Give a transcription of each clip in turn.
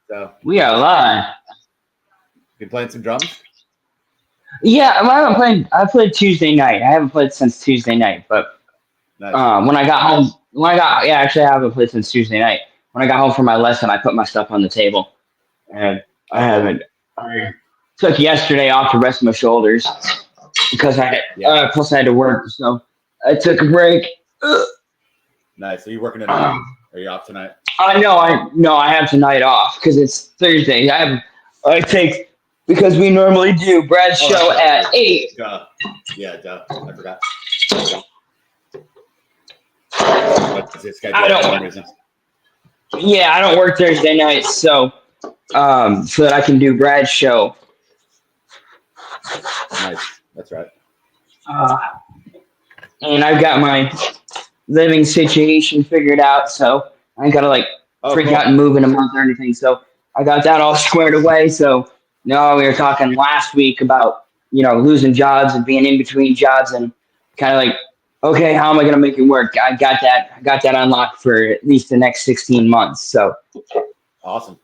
So We got a lot. you playing some drums? Yeah, I played Tuesday night. I haven't played since Tuesday night, but Nice. actually, I haven't played since Tuesday night. When I got home from my lesson, I put my stuff on the table, and I Okay. haven't. I took yesterday off to rest my shoulders because plus I had to work, so I took a break. Nice. Are you working tonight? Are you off tonight? I have tonight off because it's Thursday. I take because we normally do Brad's show at 8. Duh. Yeah, duh. I forgot. I don't work Thursday nights, so that I can do Brad's show. Nice. That's right. And I've got my living situation figured out, so I ain't gotta freak out and move in a month or anything. So I got that all squared away. So no, we were talking last week about losing jobs and being in between jobs and kind of okay, how am I gonna make it work? I got that unlocked for at least the next 16 months. So awesome.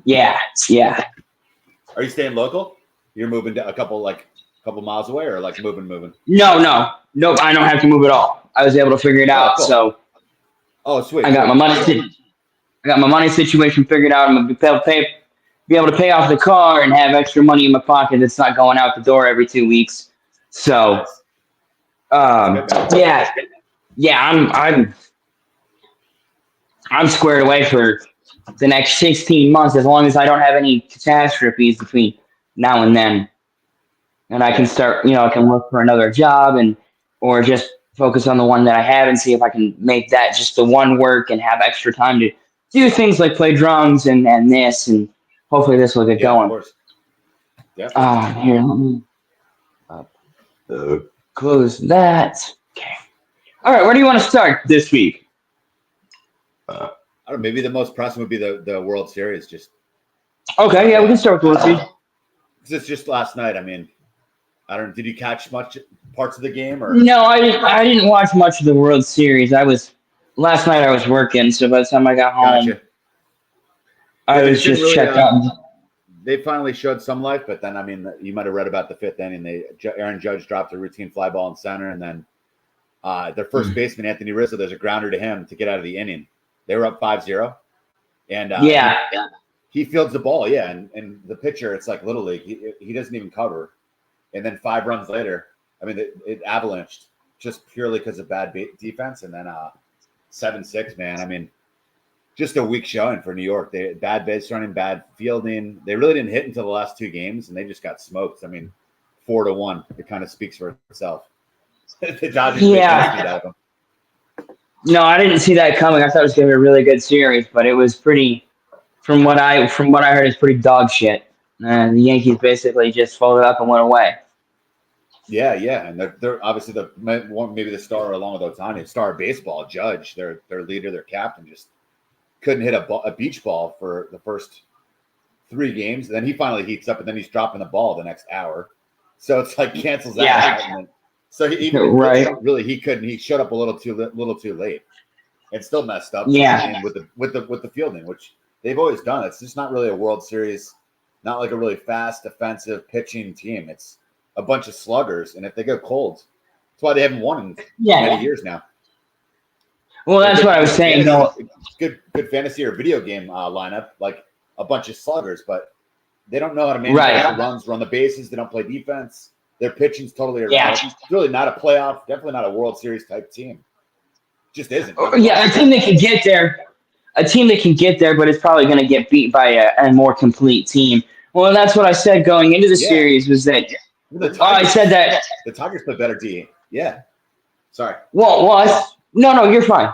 Yeah. Are you staying local? You're moving to a couple miles away, or moving? Nope. I don't have to move at all. I was able to figure it out. Cool. So, sweet. I got my money situation figured out. I'm gonna be able to pay off the car and have extra money in my pocket that's not going out the door every 2 weeks. So, yeah. I'm squared away for the next 16 months as long as I don't have any catastrophes between now and then. And I can start, I can look for another job or just focus on the one that I have and see if I can make that just the one work and have extra time to do things like play drums and this, and hopefully this will get going. Of course. Yeah. Here, let me close that. Okay. All right, where do you want to start this week? I don't know, maybe the most pressing would be the World Series. Just okay, yeah, we can start with the World Series. It's just last night. I mean, I don't. Did you catch much parts of the game or? No, I didn't watch much of the World Series. Last night I was working, so by the time I got home, gotcha. I was just really, checked out. They finally showed some life, but then I mean, you might have read about the fifth inning. Aaron Judge dropped a routine fly ball in center, and then their first baseman Anthony Rizzo, there's a grounder to him to get out of the inning. They were up 5-0, and he fields the ball, and the pitcher, it's like Little League. He doesn't even cover. And then 5 runs later, I mean, it avalanched just purely because of bad defense. And then 7-6, man. I mean, just a weak showing for New York. They bad base running, bad fielding. They really didn't hit until the last 2 games, and they just got smoked. I mean, 4-1. It kind of speaks for itself. The Dodgers beat out of them. No, I didn't see that coming. I thought it was going to be a really good series, but it was pretty. From what I heard, it's pretty dog shit. And the Yankees basically just folded up and went away. Yeah, and they're obviously maybe the star along with Ohtani, star of baseball, Judge, their leader, their captain, just couldn't hit a beach ball for the first 3 games. And then he finally heats up, and then he's dropping the ball the next hour. So it's like cancels that out. And then, so he couldn't. He showed up a little too late, and still messed up. Yeah, with the fielding, which they've always done. It's just not really a World Series, not like a really fast defensive pitching team. It's a bunch of sluggers, and if they go cold, that's why they haven't won in many years now. Well, that's what I was saying. Good fantasy or video game lineup, like a bunch of sluggers, but they don't know how to manage the runs, run the bases. They don't play defense. Their pitching's totally irrelevant. It's really not a playoff, definitely not a World Series type team. Just isn't. Yeah, a team that can get there. A team that can get there, but it's probably going to get beat by a more complete team. Well, that's what I said going into the series was that. I said that the Tigers play better D. Yeah. Sorry. Well, no, you're fine.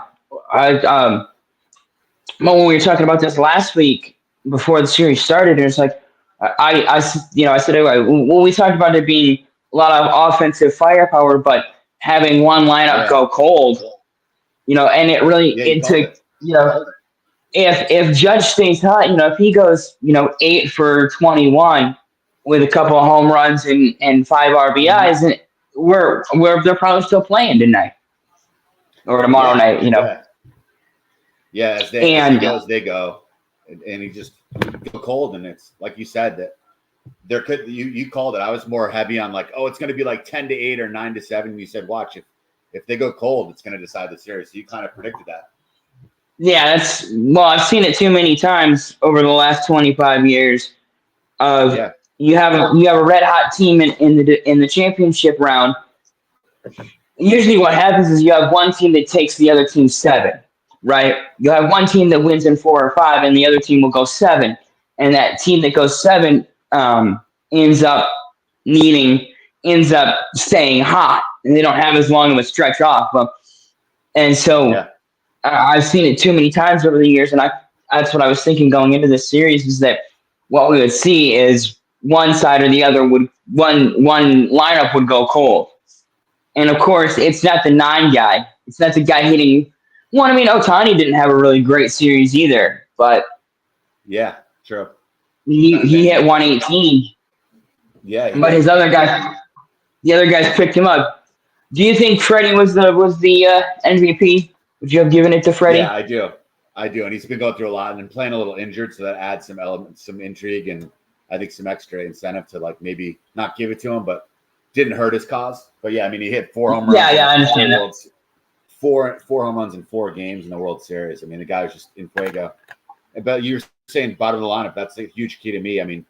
When we were talking about this last week before the series started, it's like I said well, we talked about there being a lot of offensive firepower, but having one lineup go cold, and it really took if Judge stays hot, if he goes 8 for 21. With a couple of home runs and 5 RBIs, and they're probably still playing tonight or tomorrow night, Yeah, as they go. and he just go cold. And it's like you said that there could you called it. I was more heavy on like, oh, it's going to be like 10-8 or 9-7. And you said, watch if they go cold, it's going to decide the series. So you kind of predicted that. Yeah, I've seen it too many times over the last 25 years. You have a red hot team in the championship round. Usually, what happens is you have one team that takes the other team 7, right? You have one team that wins in 4 or 5, and the other team will go 7, and that team that goes 7 ends up staying hot, and they don't have as long of a stretch off. And so I've seen it too many times over the years, and that's what I was thinking going into this series is that what we would see is one side or the other one lineup would go cold. And of course, it's not the 9 guy. It's not the guy hitting one. I mean, Ohtani didn't have a really great series either, but yeah, true. He hit 118. Yeah, but the other guys picked him up. Do you think Freddie was the MVP? Would you have given it to Freddie? Yeah, I do, and he's been going through a lot and been playing a little injured, so that adds some elements, some intrigue, and I think some extra incentive to like maybe not give it to him, but didn't hurt his cause. But yeah, I mean, he hit 4 home runs. Yeah, I understand that. 4 home runs in 4 games in the World Series. I mean, the guy was just in fuego. But you were saying bottom of the lineup. That's a huge key to me. I mean,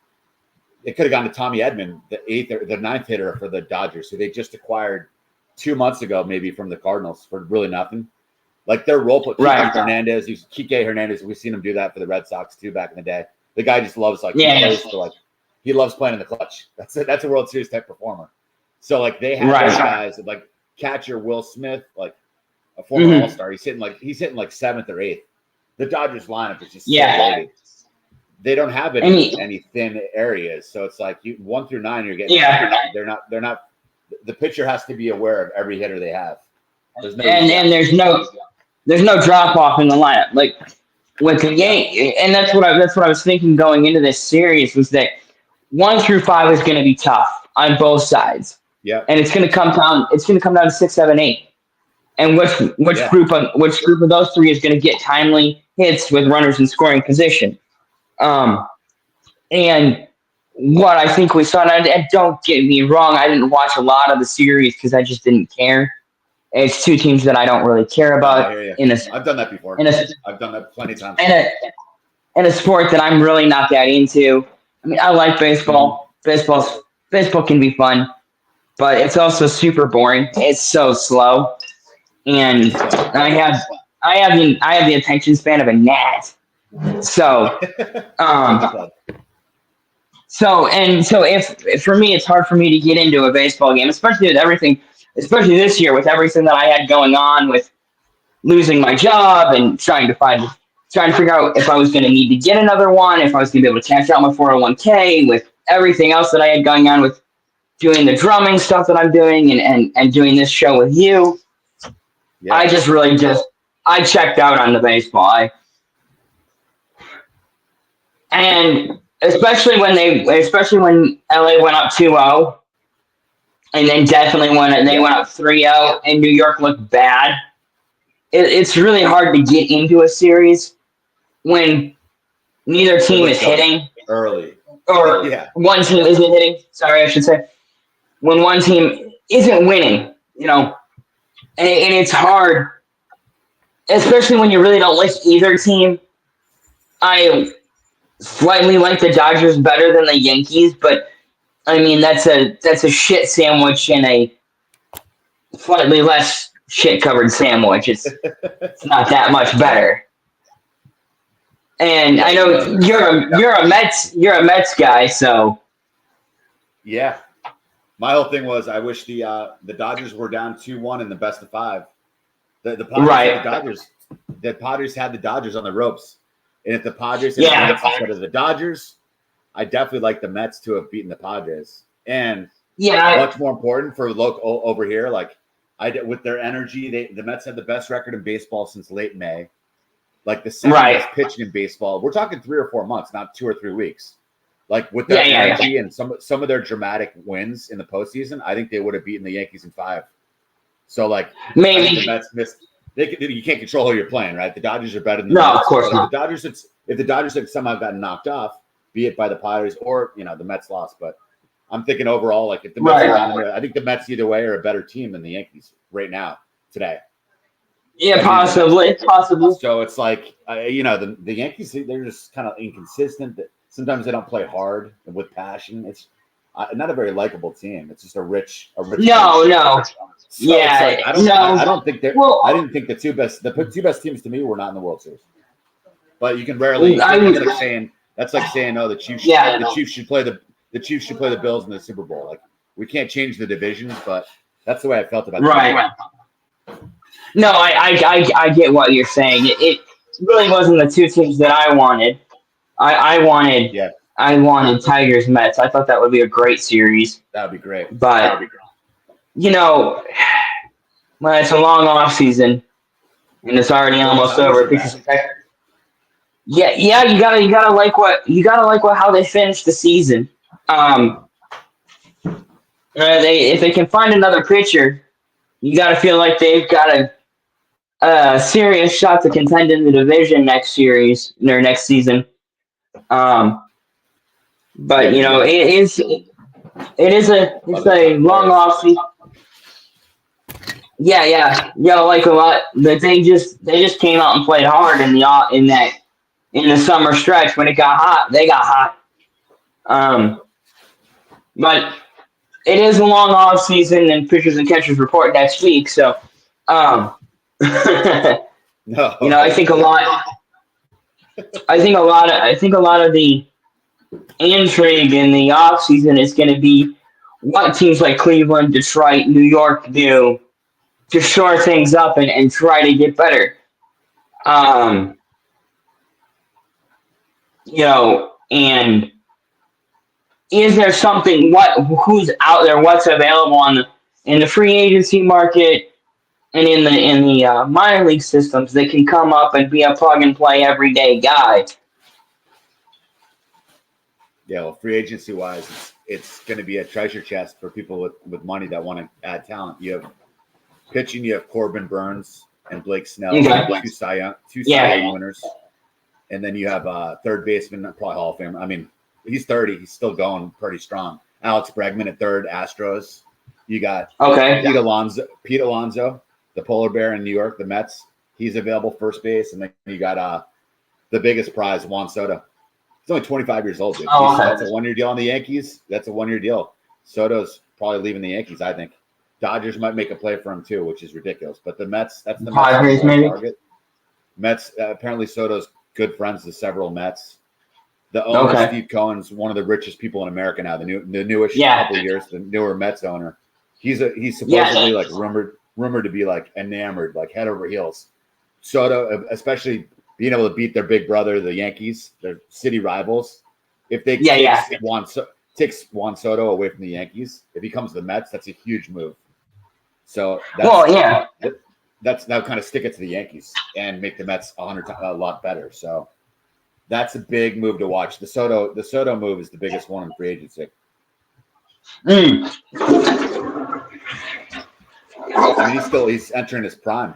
it could have gone to Tommy Edman, the 8th or the 9th hitter for the Dodgers, who they just acquired 2 months ago, maybe from the Cardinals for really nothing. Like their role player, Kike Hernandez. We've seen him do that for the Red Sox too back in the day. The guy just loves he loves playing in the clutch. That's a World Series type performer. So like they have those guys like catcher Will Smith, like a former All-Star. He's hitting like 7th or 8th. The Dodgers lineup is just so loaded. They don't have any thin areas, so it's like 1 through 9. You're getting They're not. The pitcher has to be aware of every hitter they have. There's no drop off in the lineup. Like with the Yankees, and that's what I was thinking going into this series was that 1 through 5 is going to be tough on both sides. Yeah, and it's going to come down. It's going to come down to 6, 7, 8, and which group of those 3 is going to get timely hits with runners in scoring position. And what I think we saw, and don't get me wrong, I didn't watch a lot of the series because I just didn't care. It's 2 teams that I don't really care about. I've done that before. I've done that plenty of times. In a sport that I'm really not that into. I mean, I like baseball. Baseball can be fun, but it's also super boring. It's so slow, and I have the attention span of a gnat. So, if for me, it's hard for me to get into a baseball game, especially with everything. Especially this year with everything that I had going on with losing my job and trying to figure out if I was going to need to get another one, if I was going to be able to cash out my 401k, with everything else that I had going on with doing the drumming stuff that I'm doing and doing this show with you. Yeah. I checked out on the baseball. And especially when LA went up 2-0. And then definitely when they went up 3-0 and New York looked bad, it's really hard to get into a series when neither team is hitting early. Or one team isn't hitting. Sorry, I should say. When one team isn't winning, and it's hard, especially when you really don't like either team. I slightly like the Dodgers better than the Yankees, but I mean, that's a shit sandwich and a slightly less shit-covered sandwich. It's not that much better. And I know you're a Mets guy, so yeah. My whole thing was I wish the Dodgers were down 2-1 in the best of 5. The Padres had the Dodgers on the ropes, and if the Padres had instead of the Dodgers, I definitely like the Mets to have beaten the Padres. And much more important for local over here, with their energy, the Mets had the best record in baseball since late May. Like the second best pitching in baseball. We're talking 3 or 4 months, not 2 or 3 weeks. Like with their energy and some of their dramatic wins in the postseason, I think they would have beaten the Yankees in 5. So maybe the you can't control who you're playing, right? The Dodgers are better than the No, Mets. of course not. If the Dodgers had somehow gotten knocked off, be it by the Padres or the Mets lost, but I'm thinking overall, like if the Mets are down there, I think the Mets either way are a better team than the Yankees right now today. Yeah, possibly. So it's like the Yankees, they're just kind of inconsistent. That sometimes they don't play hard and with passion. It's not a very likable team. It's just a rich. No. So Yeah, it's like, I don't think they're. Well, I didn't think the two best teams to me were not in the World Series. But you can rarely. That's like saying, oh, the Chiefs should play the Bills in the Super Bowl. Like we can't change the divisions, but that's the way I felt about it. Right. No, I get what you're saying. It really wasn't the two teams that I wanted. I wanted Tigers Mets. I thought that would be a great series. That would be great. But when it's a long off season and it's already almost over, you gotta like how they finished the season. If they can find another pitcher, you gotta feel like they've got a serious shot to contend in the division next series or next season. But it's a long off season. Yeah, like a lot. But they just came out and played hard in the summer stretch when it got hot. They got hot. But it is a long off season, and pitchers and catchers report next week. So, I think a lot of the intrigue in the off season is going to be what teams like Cleveland, Detroit, New York do to shore things up and try to get better. And is there something? Who's out there? What's available in the free agency market and in the minor league systems that can come up and be a plug and play everyday guy? Yeah, well, free agency wise, it's going to be a treasure chest for people with money that want to add talent. You have pitching, you have Corbin Burns and Blake Snell, two Cy Young winners, and then you have third baseman, probably Hall of Famer. I mean, he's 30, he's still going pretty strong. Alex Bregman at third, Astros. You got Pete Alonso, the polar bear in New York, the Mets. He's available first base, and then you got the biggest prize, Juan Soto. He's only 25 years old, dude. That's a 1-year deal on the Yankees. That's a 1-year deal. Soto's probably leaving the Yankees, I think. Dodgers might make a play for him too, which is ridiculous. But the Mets, that's the Mets target. Mets, apparently Soto's good friends with several Mets. The owner, Steve Cohen's one of the richest people in America now. The newest couple of years, the newer Mets owner. He's supposedly like rumored to be like enamored, like head over heels. Soto, especially being able to beat their big brother, the Yankees, their city rivals. If they takes Juan Soto away from the Yankees, if he comes to the Mets, that's a huge move. So that's now kind of stick it to the Yankees and make the Mets a lot better. So that's a big move to watch. The Soto move is the biggest one in free agency. I mean, he's entering his prime.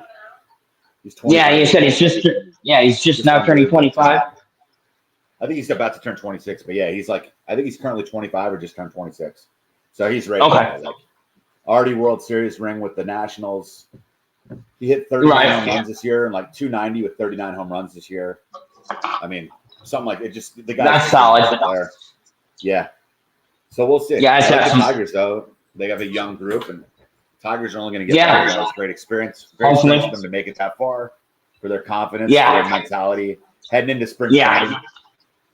He's 20. Yeah, you said he's just now turning 25. I think he's about to turn 26, but yeah, I think he's currently 25 or just turned 26. So he's ready. Okay. Already World Series ring with the Nationals. He hit 39 home runs this year and like 290 with 39 home runs this year. I mean, something like it. Just the guy. That's solid. Yeah. So we'll see. Yeah, the Tigers though, they have a young group, and Tigers are only going to get better. It's great experience. Great experience for them to make it that far, for their confidence, for their mentality, heading into spring training.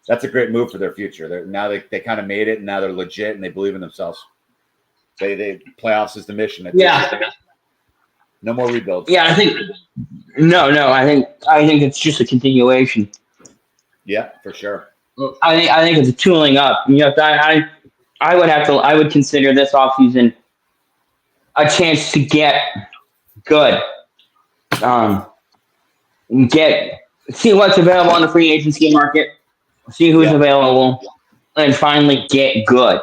That's a great move for their future. They kind of made it, and now they're legit, and they believe in themselves. They playoffs is the mission. No more rebuilds. Yeah, I think it's just a continuation. Yeah, for sure. I think it's a tooling up. I would consider this offseason a chance to get good. See what's available on the free agency market, see who's available, and finally get good.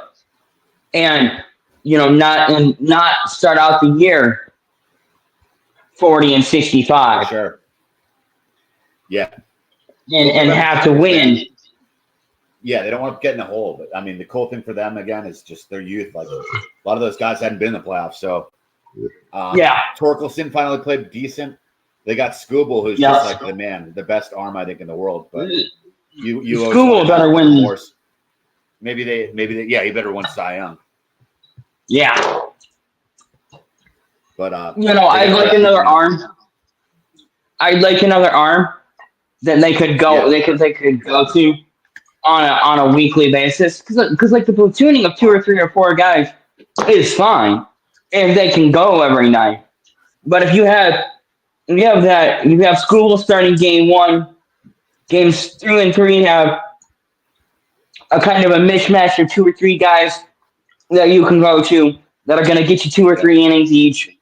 And not start out the year 40 and 65. For sure. Yeah. And have to win. Yeah, they don't want to get in a hole. But I mean, the cool thing for them again is just their youth. Like a lot of those guys hadn't been in the playoffs, so Torkelson finally played decent. They got Skubal, who's just like the best arm I think in the world. But you Skubal better win. Force. Maybe they, he better win Cy Young. Yeah. But I'd like another arm. I'd like another arm that they could go. Yeah. They could go to on a weekly basis, because like the platooning of 2 or 3 or 4 guys is fine if they can go every night. But if you have Skubal starting game 1, games 2 and 3 have a kind of a mismatch of 2 or 3 guys that you can go to that are going to get you 2 or 3 innings each.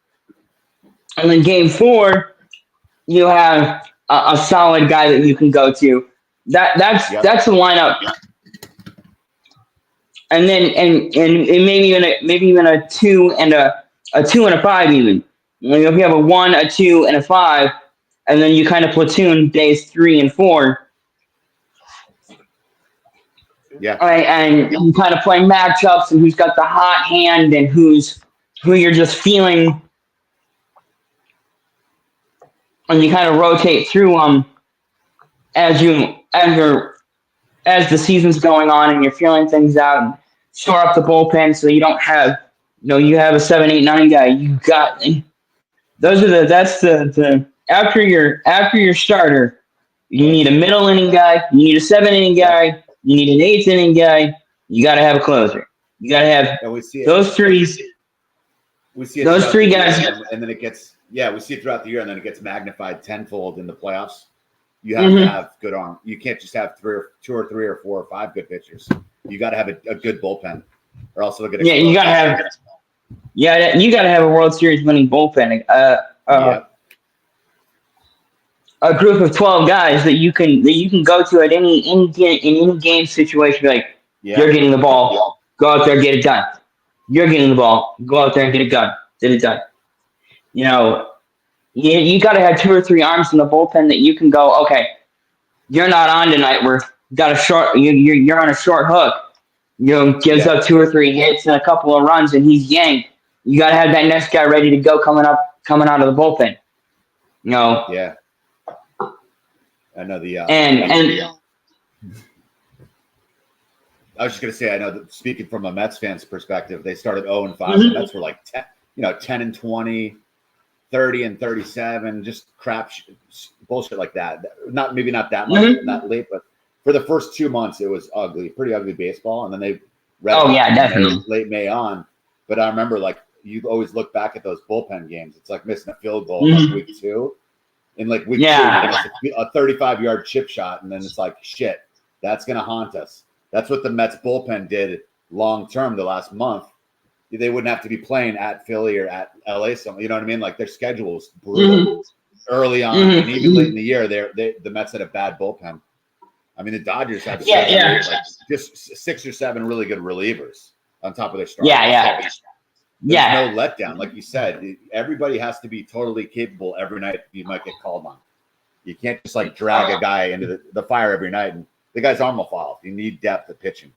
And then game 4, you have a solid guy that you can go to. That's the lineup. And then and maybe even a 2 and a 2 and a 5 even. If you have a 1, a 2, and a 5, and then you kind of platoon days 3 and 4. Yeah. And you kind of play matchups and who's got the hot hand and who you're just feeling. And you kind of rotate through them as the season's going on and you're feeling things out and shore up the bullpen so you don't have you have a 7, 8, 9 guy. You got that's the after your starter, you need a middle inning guy, you need a 7 inning guy, you need an 8th inning guy, you gotta have a closer. You gotta have those three. We see it those 3 guys, and then it gets. Yeah, we see it throughout the year, and then it gets magnified tenfold in the playoffs. You have to have good arm. You can't just have 2 or 3 or 4 or 5 good pitchers. You got to have a good bullpen, or else it'll get. You got to have. Yeah, you got to have a World Series winning bullpen. A group of 12 guys that you can go to at any game situation. Like you're getting the ball, go out there and get it done. You're getting the ball, go out there and get it done. Get it done. You got to have 2 or 3 arms in the bullpen that you can go, okay, you're not on tonight. You're on a short hook. Gives up 2 or 3 hits and a couple of runs, and he's yanked. You got to have that next guy ready to go coming out of the bullpen. Yeah. I know the and I was just gonna say, I know that speaking from a Mets fan's perspective, they started 0-5. The Mets were like 10 and 20. 30 and 37, just crap bullshit like that. Not that much, not late, but for the first 2 months, it was pretty ugly baseball. And then they definitely late May on. But I remember, like, you always look back at those bullpen games. It's like missing a field goal in like week 2. In like week 2, a 35-yard chip shot, and then it's like, shit, that's gonna haunt us. That's what the Mets bullpen did long term the last month. They wouldn't have to be playing at Philly or at LA somewhere. You know what I mean? Like their schedule was brutal early on, and even late in the year, the Mets had a bad bullpen. I mean, the Dodgers had just 6 or 7 really good relievers on top of their starters. There's no letdown, like you said. Everybody has to be totally capable every night. You might get called on. You can't just like drag a guy into the fire every night, and the guy's arm will fall off. You need depth of pitching.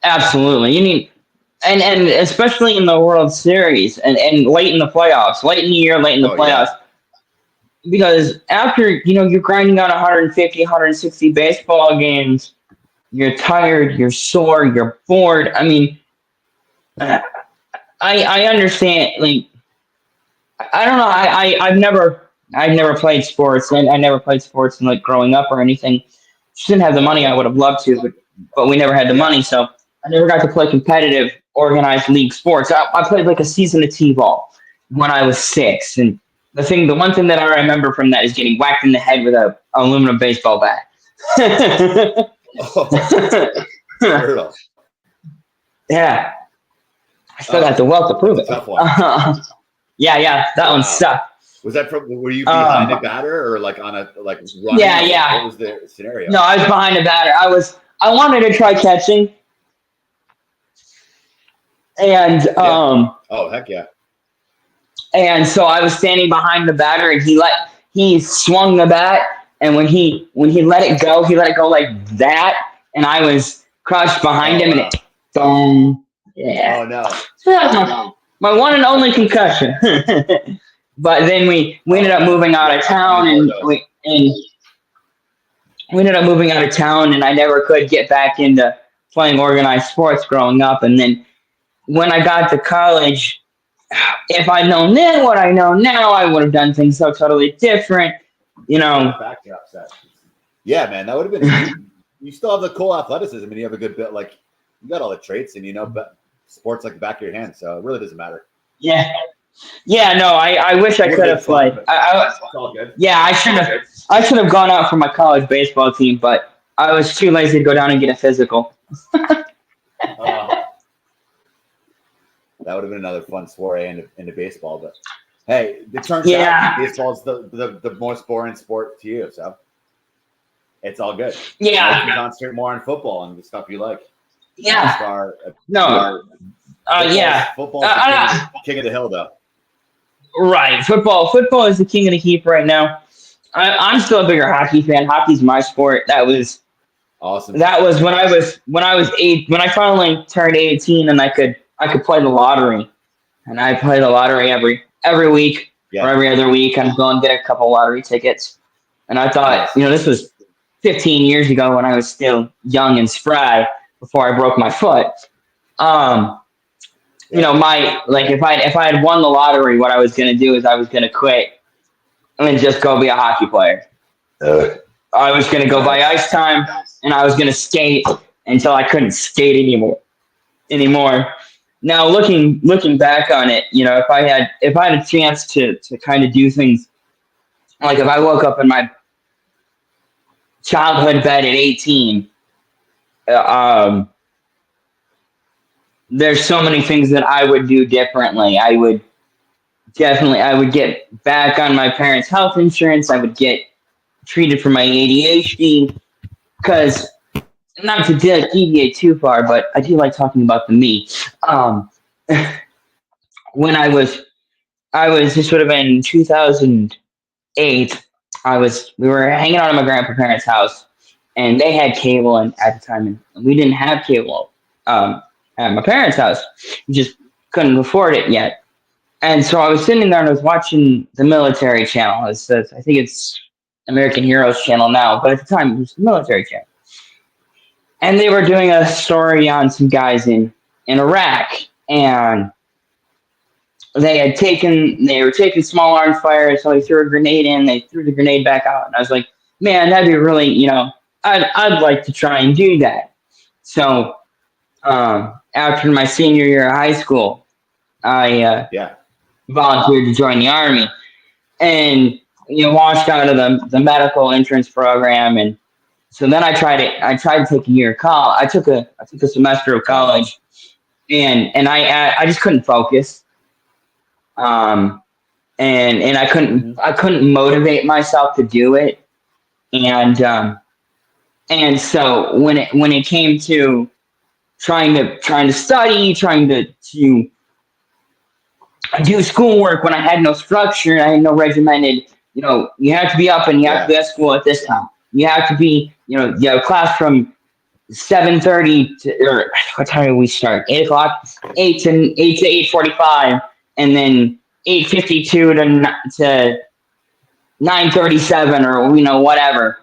Absolutely, you need. And especially in the World Series and late in the playoffs, late in the year, late in the playoffs, because after, you're grinding out 150, 160 baseball games, you're tired, you're sore, you're bored. I mean, I understand, like, I don't know. I've never played sports, and I never played sports like growing up or anything. Just didn't have the money. I would have loved to, but we never had the money, so I never got to play competitive, organized league sports. I played like a season of t-ball when I was 6, and the one thing that I remember from that is getting whacked in the head with a aluminum baseball bat. Yeah, I still got the wealth to prove it. Tough one. That one sucked. Was that were you behind a batter or like on a running? Yeah. What was the scenario? No, I was behind a batter. I wanted to try catching. And oh, heck yeah. And so I was standing behind the batter, and he swung the bat, and when he let it go, he let it go like that, and I was crouched behind Oh, him, and wow. it boom. Yeah. Oh, no. So that was my one and only concussion. But then we ended up moving out of town, and we ended up moving out of town, and I never could get back into playing organized sports growing up. And then when I got to college, if I'd known then what I know now, I would have done things so totally different. You know. Back to upset. Yeah, man, that would have been. You still have the cool athleticism, and you have a good bit. Like you got all the traits, and but sports like the back of your hand, so it really doesn't matter. Yeah. Yeah, no, I wish I could have played. It's all good. Yeah, I should have gone out for my college baseball team, but I was too lazy to go down and get a physical. That would have been another fun soiree into baseball, but hey, it turns out baseball is the most boring sport to you, so it's all good. Yeah, you can concentrate more on football and the stuff you like. Yeah. Football's the king of the hill, though. Right, football is the king of the heap right now. I'm still a bigger hockey fan. Hockey's my sport. That was awesome. That was when I was 8. When I finally turned 18, and I could play the lottery, and I play the lottery every week or every other week. I'd go and get a couple lottery tickets, and I thought, this was 15 years ago when I was still young and spry before I broke my foot. If I had won the lottery, what I was going to do is I was going to quit and just go be a hockey player. I was going to go buy ice time, and I was going to skate until I couldn't skate anymore. Now looking back on it, if I had a chance to kind of do things, like if I woke up in my childhood bed at 18, there's so many things that I would do differently. I would get back on my parents' health insurance. I would get treated for my ADHD, because not to deviate too far, but I do like talking about the me. When this would have been 2008. We were hanging out at my grandparents' house, and they had cable, and at the time, and we didn't have cable. At my parents' house, we just couldn't afford it yet. And so I was sitting there and I was watching the military channel. I think it's American Heroes channel now, but at the time it was the military channel. And they were doing a story on some guys in Iraq, and they were taking small arms fire, so they threw a grenade in, they threw the grenade back out, and I was like, man, that'd be really, I'd like to try and do that. So after my senior year of high school, I volunteered to join the Army, and washed out of the medical entrance program. And so then I tried to take a year of college. I took a semester of college, and I just couldn't focus. And I couldn't motivate myself to do it. And so when it came to trying to study, trying to do schoolwork, when I had no structure, I had no regimented, you have to be up and you have to be at school at this time. You have to be, you have class from 7:30 to, or what time do we start? 8 o'clock, 8 to 8:45, and then 8:52 to 9:37, or whatever.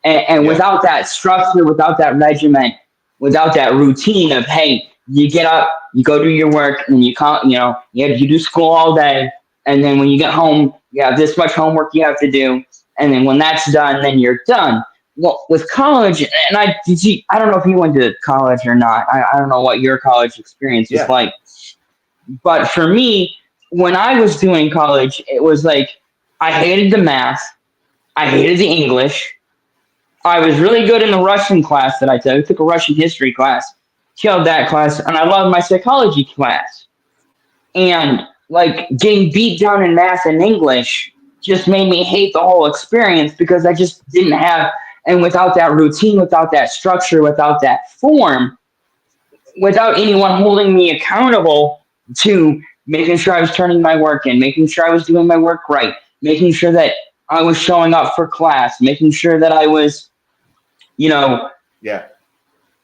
And without that structure, without that regiment, without that routine of, hey, you get up, you go do your work, and you do school all day, and then when you get home, you have this much homework you have to do, and then when that's done, then you're done. Well, with college, and I don't know if you went to college or not. I don't know what your college experience was like, but for me, when I was doing college, it was like I hated the math, I hated the English. I was really good in the Russian class that I took. I took a Russian history class, killed that class, and I loved my psychology class. And like getting beat down in math and English just made me hate the whole experience, because I just didn't have, and without that routine, without that structure, without that form, without anyone holding me accountable to making sure I was turning my work in, making sure I was doing my work right, making sure that I was showing up for class, making sure that I was,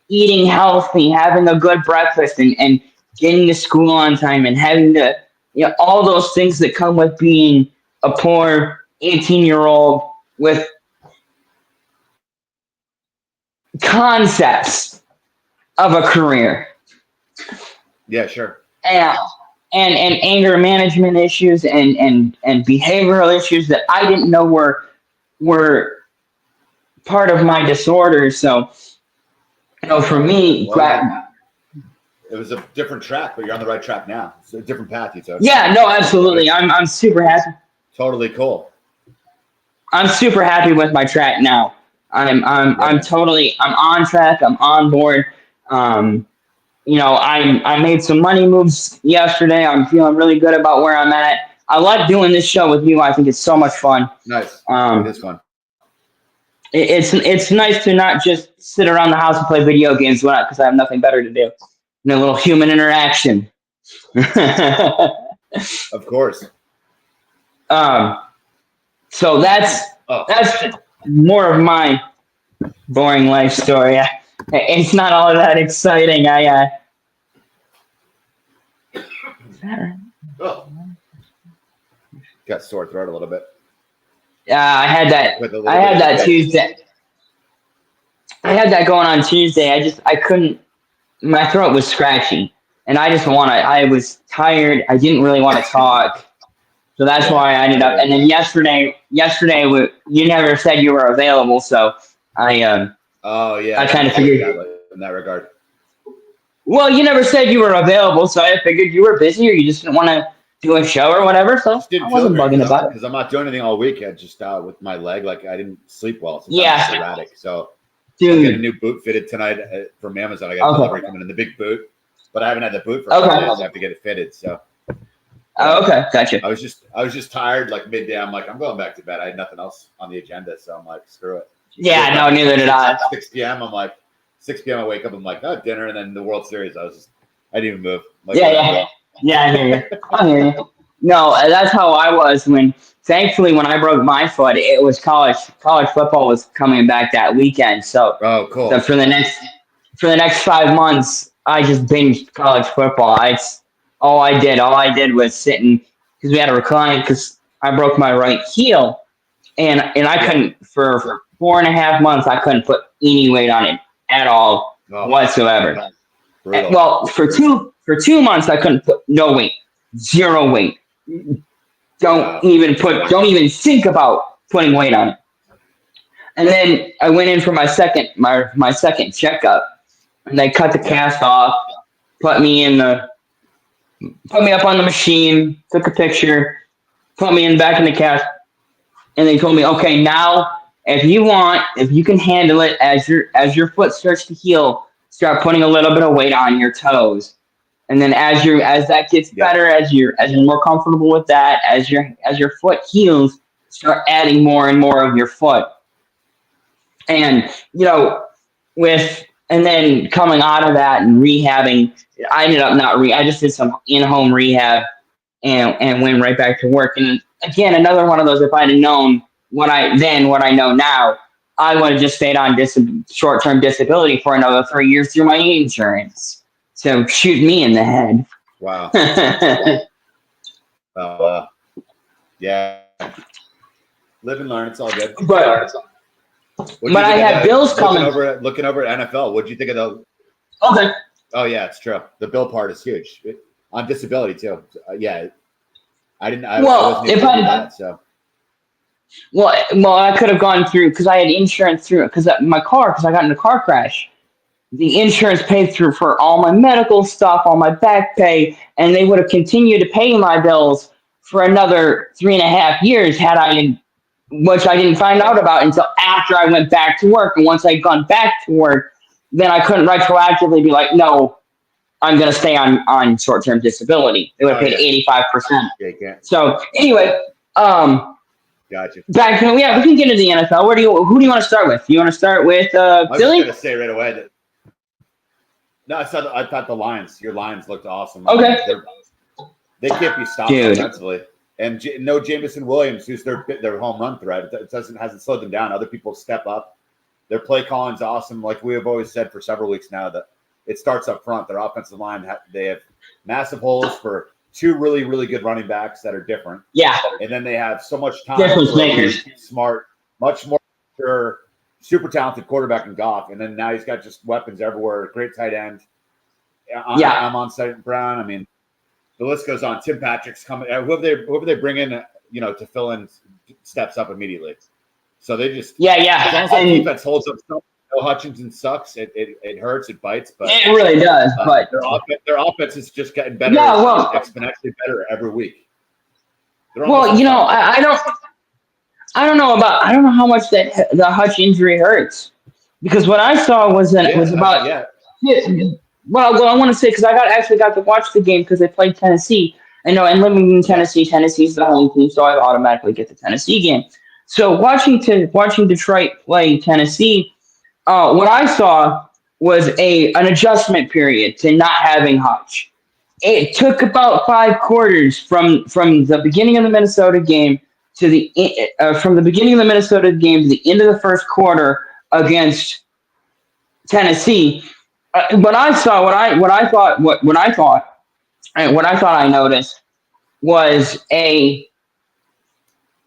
eating healthy, having a good breakfast, and getting to school on time, and having to, all those things that come with being a poor 18-year-old with concepts of a career. Yeah, sure. And anger management issues and behavioral issues that I didn't know were part of my disorder. So, for me, it was a different track, but you're on the right track now. It's a different path you took. Yeah, no, absolutely. I'm super happy. Totally cool. I'm super happy with my track now. I'm on track. I'm on board. I made some money moves yesterday. I'm feeling really good about where I'm at. I like doing this show with you. I think it's so much fun. Nice. It is fun. It's nice to not just sit around the house and play video games because I have nothing better to do. A little human interaction. Of course. So that's more of my boring life story. It's not all that exciting. Got sore throat a little bit. I had that Tuesday. I had that going on Tuesday. I couldn't. My throat was scratchy, and I was tired. I didn't really want to talk, so that's why I ended up. And then yesterday, you never said you were available, so I. Oh yeah. I kind of figured in that regard. Well, you never said you were available, so I figured you were busy, or you just didn't want to do a show or whatever. So I wasn't bugging about it because I'm not doing anything all week. I just with my leg, I didn't sleep well. So yeah. It's erratic. So dude, I get a new boot fitted tonight from Amazon. I got a delivery coming in the big boot, but I haven't had the boot for a couple days. I have to get it fitted. So. Okay, gotcha. I was just tired. Like midday, I'm like, I'm going back to bed. I had nothing else on the agenda, so I'm like, screw it. Yeah, no, neither did I. 6 p.m. I'm like, 6 p.m. I wake up. I'm like, oh, dinner, and then the World Series. I didn't even move. Like, yeah. I hear you. No, that's how I was thankfully, when I broke my foot, it was college football was coming back that weekend. So, oh, cool. So for the next 5 months, I just binged college football. All I did was sitting because we had a recline because I broke my right heel, and I couldn't for 4.5 months. I couldn't put any weight on it at all whatsoever. Well, for 2 months, I couldn't put no weight, 0 weight. Don't even think about putting weight on it. And then I went in for my second checkup, and they cut the cast off, put me up on the machine, took a picture, put me back in the cast, and they told me, okay, now if you can handle it as your foot starts to heal, start putting a little bit of weight on your toes. And then as that gets better, as you're more comfortable with that, as your foot heals, start adding more and more of your foot. And and then coming out of that and rehabbing, I ended up I just did some in-home rehab and went right back to work. And again, another one of those, if I'd have known what I know now, I would have just stayed on short-term disability for another 3 years through my insurance. So shoot me in the head. Wow. Yeah. Live and learn. It's all good. But I had bills coming. Looking over at NFL. What do you think of the? Okay. Oh yeah, it's true. The bill part is huge on disability too. Yeah, I didn't. I wasn't able to do that. So. Well, I could have gone through because I had insurance through because I got in a car crash. The insurance paid through for all my medical stuff, all my back pay, and they would have continued to pay my bills for another 3.5 years which I didn't find out about until after I went back to work. And once I'd gone back to work, then I couldn't retroactively be like, no, I'm going to stay on short-term disability. They would have paid 85%. Yeah, so anyway, gotcha. Back to, we can get into the NFL. Who do you want to start with? You want to start with Billy? I was going to say right away that. No, I thought the Lions. Your Lions looked awesome. Okay. They can't be stopped offensively. And no Jamison Williams, who's their home run threat. It hasn't slowed them down. Other people step up. Their play calling's awesome. Like we have always said for several weeks now, that it starts up front. Their offensive line, they have massive holes for two really, really good running backs that are different. Yeah. And then they have so much time for a smart, much more sure, super talented quarterback in Goff. And then now he's got just weapons everywhere. Great tight end. I'm on St. Brown. I mean, the list goes on. Tim Patrick's coming. Whoever they bring in, to fill in, steps up immediately. So they just As long as the defense holds up, Hutchinson sucks. It hurts. It bites. But it really does. But their offense is just getting better. Exponentially better every week. I don't know how much the Hutch injury hurts, because what I saw was about. Well, I want to say, because I actually got to watch the game because they played Tennessee. And living in Tennessee, Tennessee's the home team, so I automatically get the Tennessee game. So watching Detroit play Tennessee, what I saw was an adjustment period to not having Hutch. It took about 5 quarters from the beginning of the Minnesota game to the end of the first quarter against Tennessee. What I thought I noticed was a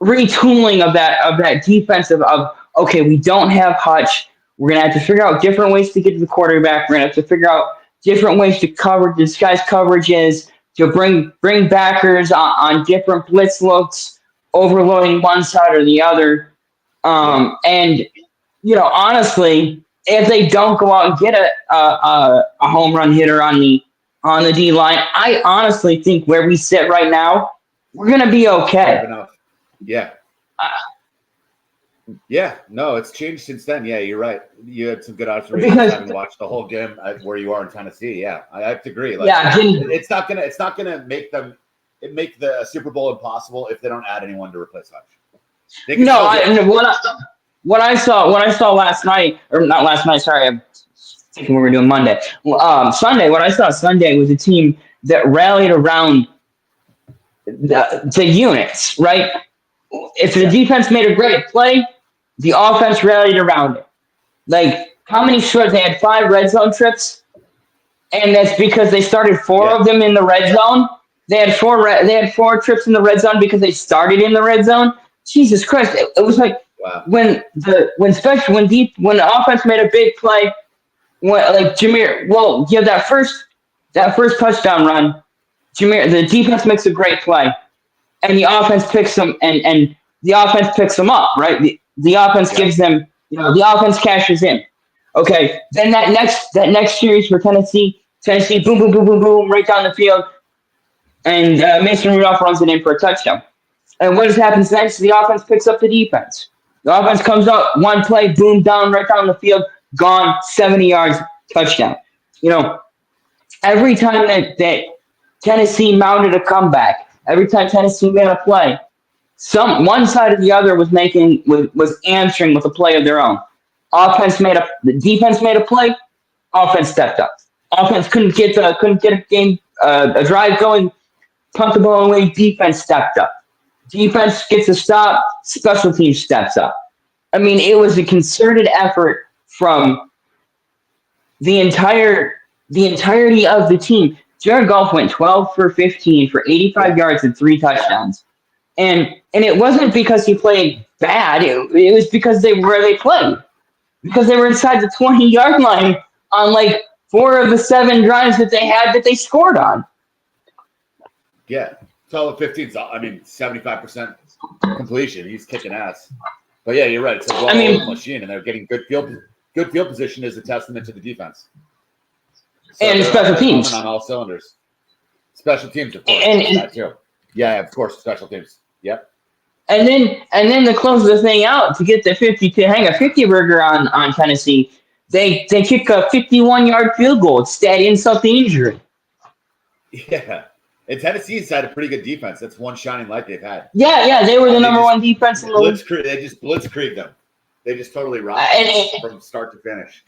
retooling of that defensive okay, we don't have Hutch. We're gonna have to figure out different ways to get to the quarterback. We're gonna have to figure out different ways to disguise coverages, to bring backers on different blitz looks, overloading one side or the other. And honestly, if they don't go out and get a home run hitter on the D line, I honestly think where we sit right now, we're gonna be okay. Yeah. No, it's changed since then. Yeah, you're right. You had some good observations having watched the whole game where you are in Tennessee. Yeah, I have to agree. It's not gonna make the Super Bowl impossible if they don't add anyone to replace Hutch. What I saw last night, or not last night, sorry, I'm thinking we were doing Monday. Sunday, what I saw Sunday was a team that rallied around the units, right? If the defense made a great play, the offense rallied around it. Like, how many trips? They had 5 red zone trips, and that's because they started 4 of them in the red zone. They had 4 trips in the red zone because they started in the red zone. Jesus Christ! It was like, wow. When the offense made a big play, Jameer, you have that first touchdown run. Jameer, the defense makes a great play, and the offense picks them, and the offense picks them up, right? The offense gives them, the offense cashes in. Okay, then that next series for Tennessee, boom, boom, boom, boom, boom, right down the field, and Mason Rudolph runs it in for a touchdown. And what happens next? The offense picks up the defense. The offense comes up, one play, boom, right down the field, gone, 70 yards, touchdown. Every time that Tennessee mounted a comeback, every time Tennessee made a play, one side or the other was answering with a play of their own. The defense made a play, offense stepped up. Offense couldn't get a drive going, punt the ball away, defense stepped up. Defense gets a stop, special teams steps up. I mean, it was a concerted effort from the entirety of the team. Jared Goff went 12 for 15 for 85 yards and 3 touchdowns. And it wasn't because he played bad. It was because they played. Because they were inside the 20-yard line on 4 of the 7 drives that they had that they scored on. Yeah. 12 of 15, 75% completion. He's kicking ass. But yeah, you're right. It's a well-oiled machine, and they're getting good field position is a testament to the defense. So and special teams on all cylinders. Special teams, of course. And that too. Yeah, of course, special teams. Yep. And then to close the thing out, to get the 50 to hang a 50 burger on Tennessee, they kick a 51-yard field goal. It's that insult to injury. Yeah. And Tennessee's had a pretty good defense. That's one shining light they've had. Yeah, they were the number 1 defense in the league. They just blitzkrieged them. They just totally rocked from start to finish.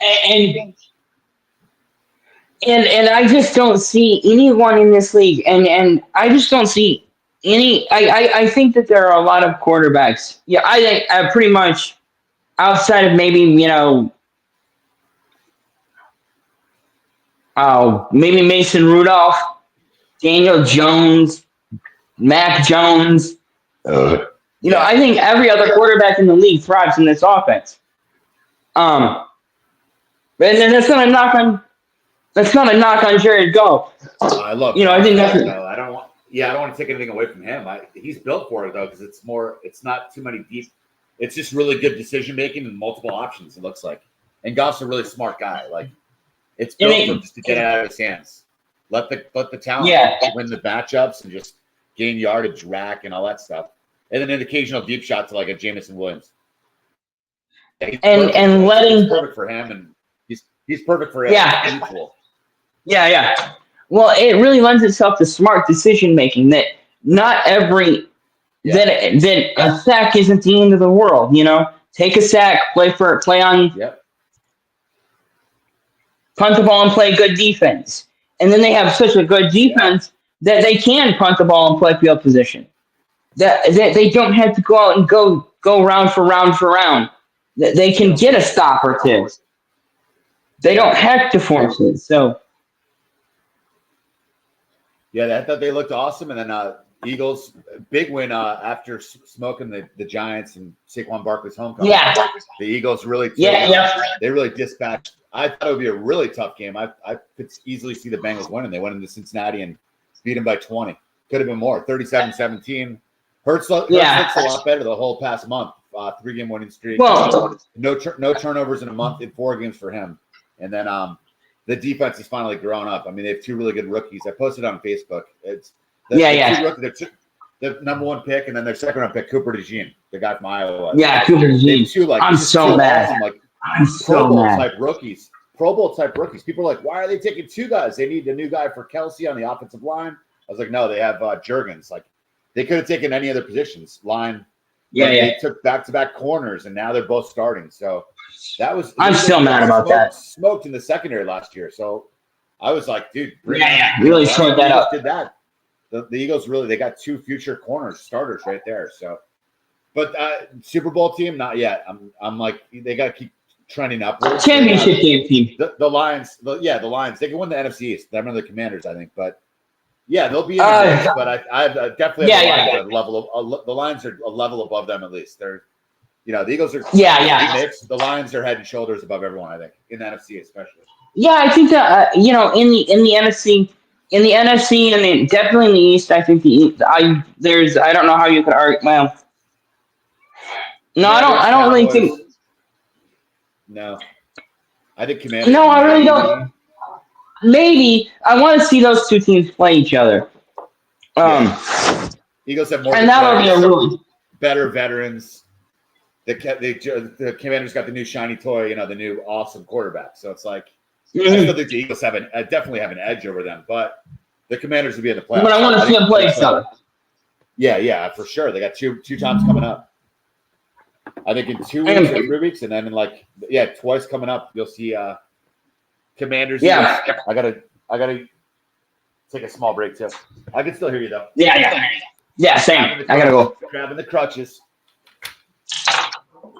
And I just don't see anyone in this league, and I just don't see any. I think that there are a lot of quarterbacks. Yeah, I think pretty much outside of maybe maybe Mason Rudolph, Daniel Jones, Mac Jones. I think every other quarterback in the league thrives in this offense. And then that's not a knock on Jared Goff. I love. I think that's. I don't want to take anything away from him. He's built for it though, because it's not too many deep. It's just really good decision making and multiple options. It looks like, and Goff's a really smart guy. Like, it's built for him just to get it out of his hands. Let the talent win the matchups and just gain yardage, rack, and all that stuff, and then an occasional deep shot to like a Jamison Williams. And letting it's perfect for him, and he's perfect for it. Yeah. Yeah. Well, it really lends itself to smart decision making. That not every that a sack isn't the end of the world. Take a sack, play on, punt the ball and play good defense, and then they have such a good defense that they can punt the ball and play field position. That they don't have to go out and go round for round. That they can get a stop or two. They don't have to force it. So. Yeah, I thought they looked awesome, and then Eagles big win after smoking the Giants and Saquon Barkley's homecoming. Yeah, the Eagles really they really dispatched. I thought it would be a really tough game. I could easily see the Bengals winning. They went into Cincinnati and beat them by 20. Could have been more, 37-17. Hurts looks a lot better the whole past month. 3-game winning streak. Well, no turnovers in a month in 4 games for him, and then the defense is finally growing up. I mean, they have 2 really good rookies. I posted on Facebook. It's the number 1 pick, and then their second-round pick, Cooper DeJean, the guy from Iowa. Yeah, Cooper DeJean. I'm so mad. Awesome, I'm so mad. Pro Bowl type rookies. People are like, why are they taking 2 guys? They need a new guy for Kelsey on the offensive line. I was like, no, they have Juergens. Like, they could have taken any other positions. Line. They took back-to-back corners, and now they're both starting. So that was. I'm still mad about that. Smoked in the secondary last year, so I was like, dude, really showed that up. Did that? The Eagles they got 2 future corners starters right there. So, but Super Bowl team, not yet. I'm like, they got to keep trending upwards. Championship game team. The Lions. The Lions. They can win the NFC East. I remember the Commanders, I think, but. Yeah, they'll be in the mix, but I definitely have the Lions are a level above them at least. They're, the Eagles are mixed. The Lions are head and shoulders above everyone, I think, in the NFC especially. Yeah, I think that in the NFC, and then definitely in the East, I think I don't know how you could argue. Well, no, I don't really think. No, I think Commanders. No, I really don't. Maybe I want to see those 2 teams play each other. Eagles have more, and that'll be a really better veterans. The Commanders got the new shiny toy, the new awesome quarterback. So it's like I still think the Eagles definitely have an edge over them, but the Commanders will be in the playoffs. But I want to see them play each other. Yeah, for sure. They got two times coming up. I think in 2 weeks or 3 weeks, and then in twice coming up, you'll see. Commanders. Yeah. I gotta take a small break too. I can still hear you though. Yeah. Same. I gotta go. Grabbing the crutches.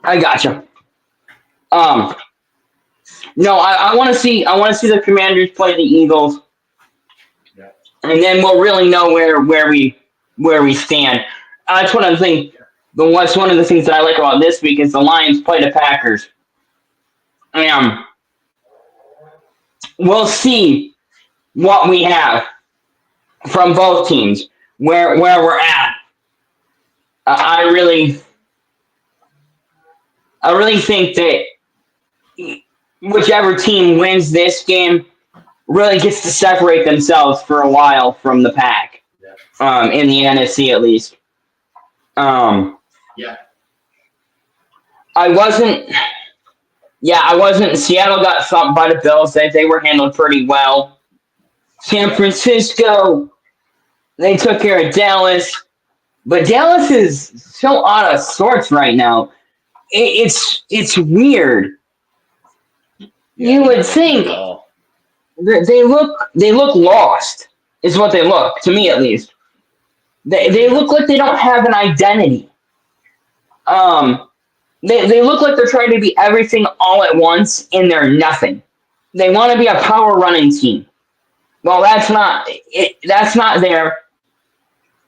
I gotcha. No, I want to see the Commanders play the Eagles, and then we'll really know where we stand. That's one of the things. What's one of the things that I like about this week is the Lions play the Packers. We'll see what we have from both teams, where we're at. I really think that whichever team wins this game really gets to separate themselves for a while from the pack, in the NFC at least. I wasn't. Seattle got thumped by the Bills. They were handled pretty well. San Francisco, they took care of Dallas. But Dallas is so out of sorts right now. It's weird. You would think they look lost. Is what they look to me, at least. They look like they don't have an identity. They look like they're trying to be everything all at once, and they're nothing. They want to be a power running team. Well, that's not it. That's not there.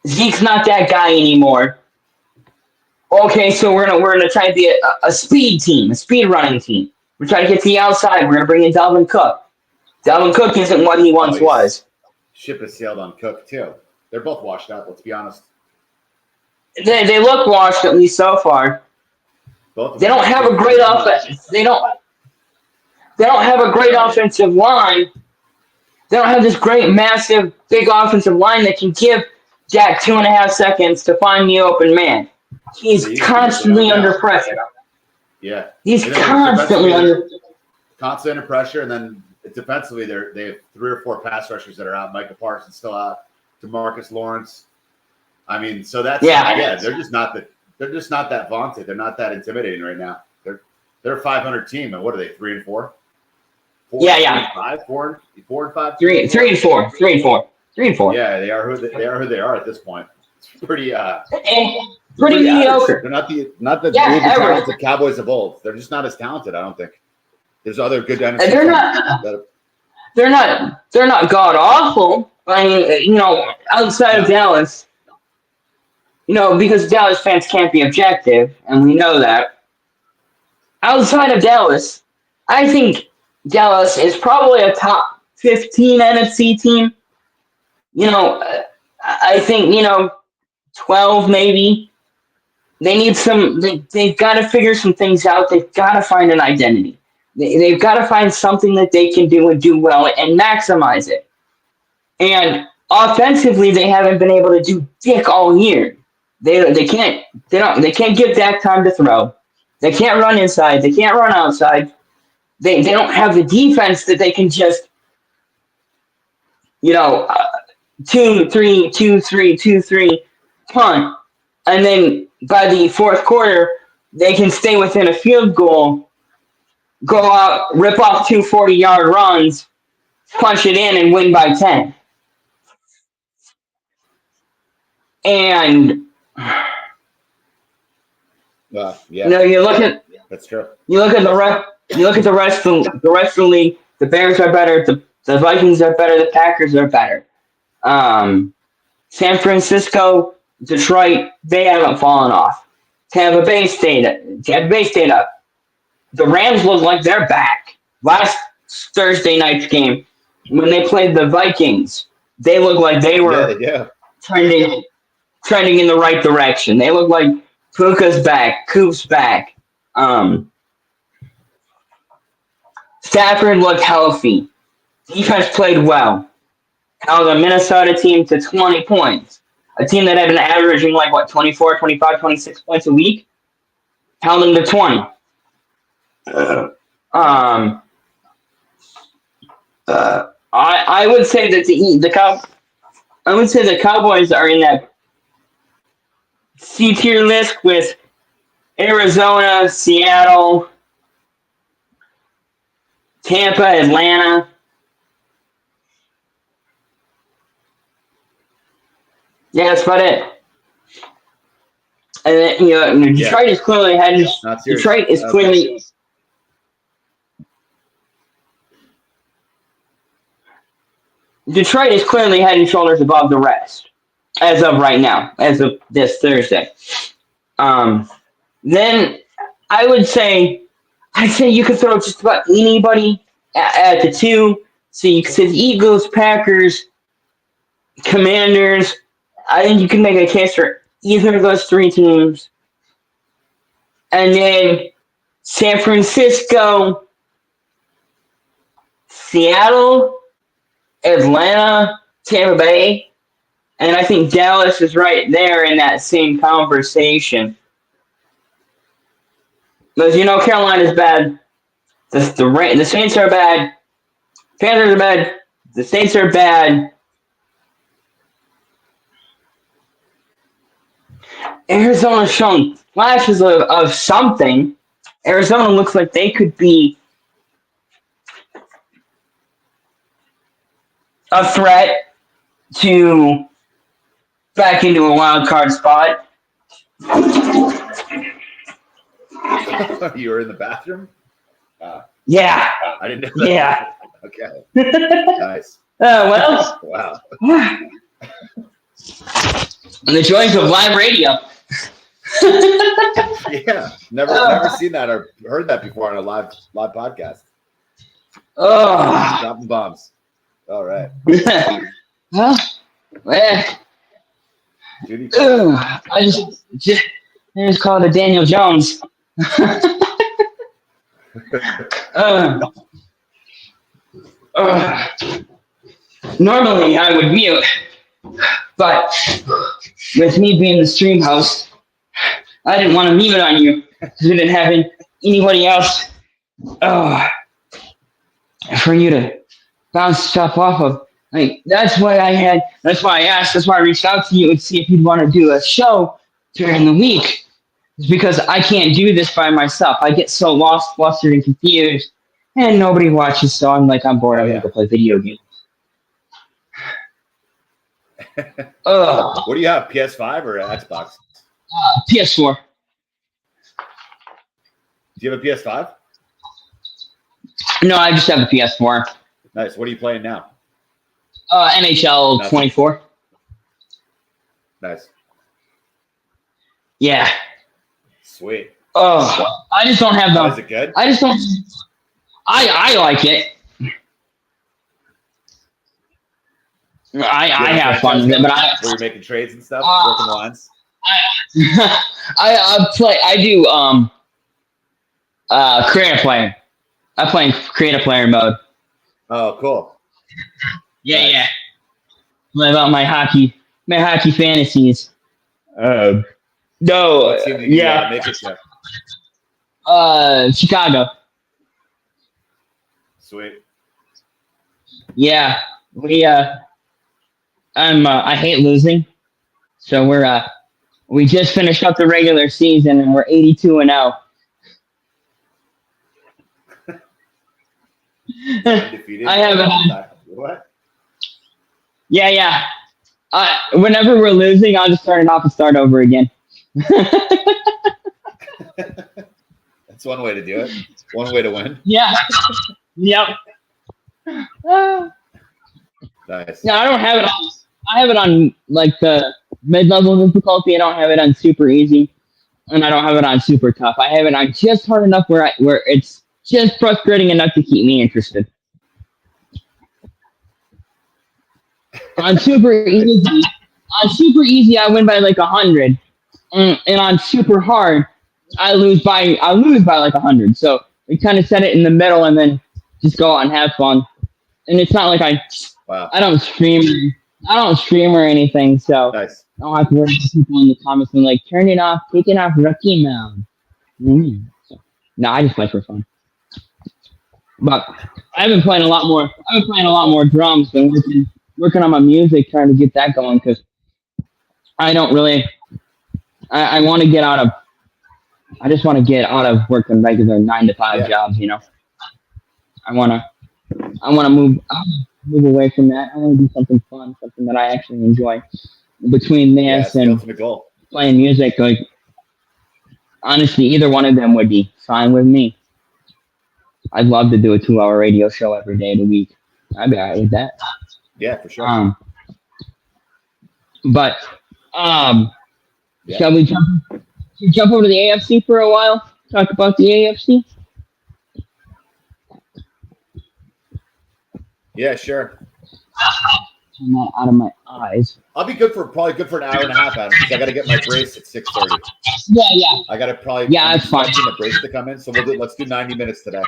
Zeke's not that guy anymore. Okay, so we're gonna try to be a speed team, a speed running team. We're trying to get to the outside. We're gonna bring in Dalvin Cook. Dalvin Cook isn't what he once was. Ship has sailed on Cook too. They're both washed up. Let's be honest. They look washed, at least so far. They don't have a great offense. They don't have a great offensive line. They don't have this great, massive, big offensive line that can give Jack 2.5 seconds to find the open man. He's constantly under pressure. Yeah. He's constantly under pressure, and then defensively they have 3 or 4 pass rushers that are out. Micah Parsons still out. DeMarcus Lawrence. I mean, so that's they're just not that vaunted. They're not that intimidating right now. They're a 500 team, and what are they? 3 and 4? 4 and 5, 4 and 5, 3 and 4. Yeah, they are who they are at this point. It's pretty mediocre. They're not the talented Cowboys of old. They're just not as talented. I don't think. There's other good NFC teams. They're not god awful. I mean, outside of Dallas, because Dallas fans can't be objective, and we know that. Outside of Dallas, I think Dallas is probably a top 15 NFC team. I think 12 maybe. They need they've got to figure some things out. They've got to find an identity. They've got to find something that they can do and do well and maximize it. And offensively, they haven't been able to do dick all year. They can't give Dak time to throw. They can't run inside. They can't run outside. They don't have the defense that they can just 2-3, 2-3, 2-3 punt, and then by the fourth quarter they can stay within a field goal, go out, rip off 2 40-yard runs, punch it in, and win by 10. And you look at that's true. You look at the rest of the league. The Bears are better. The Vikings are better. The Packers are better. San Francisco, Detroit, they haven't fallen off. Tampa Bay stayed up. The Rams look like they're back. Last Thursday night's game, when they played the Vikings, they looked like they were trending in the right direction. They look like Puka's back, Coop's back. Stafford looked healthy. Defense played well. Held a Minnesota team to 20 points. A team that had been averaging 24, 25, 26 points a week. Held them to 20. I would say that the Cowboys are in that C tier list with Arizona, Seattle, Tampa, Atlanta. Yeah, that's about it. And then, Detroit is clearly heading. Detroit is clearly. Detroit is clearly head and shoulders above the rest, as of right now, as of this Thursday. Then I'd say you could throw just about anybody at the 2. So you could say the Eagles, Packers, Commanders. I think you can make a case for either of those 3 teams. And then San Francisco, Seattle, Atlanta, Tampa Bay, and I think Dallas is right there in that same conversation. Because Carolina's bad, the Saints are bad, Panthers are bad, the Saints are bad. Arizona's showing flashes of something. Arizona looks like they could be a threat to back into a wild card spot. You were in the bathroom? Yeah. I didn't know that. Yeah. Okay. Nice. Well. Wow. The joys of live radio. Yeah. Never seen that or heard that before on a live podcast. Oh. Dropping bombs. All right. Well, Judy. I just called it Daniel Jones. Normally I would mute, but with me being the stream host, I didn't want to mute on you because we didn't have anybody else for you to bounce stuff off of. Like that's why I asked, that's why I reached out to you and see if you'd want to do a show during the week. It's because I can't do this by myself. I get so lost, flustered, and confused, and nobody watches, so I'm bored. I'm gonna go play video games. What do you have, PS5 or Xbox? PS4. Do you have a PS5? No, I just have a PS4. Nice. What are you playing now? NHL 24. Nice. Yeah. Sweet. Oh, I just don't have them. Is it good? I just don't. I like it. I have fun with it, but were you making trades and stuff, working the lines? I do creative player. I play in creative player mode. Oh, cool. Yeah, nice. Yeah. What about my hockey fantasies? No. Yeah. Make it Chicago. Sweet. Yeah. I hate losing. So we just finished up the regular season and we're 82-0. I haven't. What? Yeah. Whenever we're losing, I'll just turn it off and start over again. That's one way to do it. One way to win. Yeah. Yep. Nice. No, I don't have it on. I have it on like the mid-level difficulty. I don't have it on super easy, and I don't have it on super tough. I have it on just hard enough where it's just frustrating enough to keep me interested. On super easy, I win by like 100, and on super hard, I lose by like 100. So we kind of set it in the middle, and then just go out and have fun. And it's not like I don't stream or anything, so nice. I don't have to worry about people in the comments being like, turn it off, take it off rookie mode. So, no, I just play for fun. But I've been playing a lot more drums, been working on my music, trying to get that going, because I don't really I want to get out of working regular 9-to-5 jobs, you know. I want to move away from that. I want to do something fun, something that I actually enjoy. Between this and playing music, like honestly, either one of them would be fine with me. I'd love to do a 2-hour radio show every day of the week. I'd be alright with that. Yeah, for sure. Shall we jump over to the AFC for a while? Talk about the AFC? Yeah, sure. Turn that out of my eyes. I'll be probably good for an hour and a half, Adam, because I got to get my brace at 6:30. Yeah. I got to probably it's fine. The brace to come in, so let's do 90 minutes today. I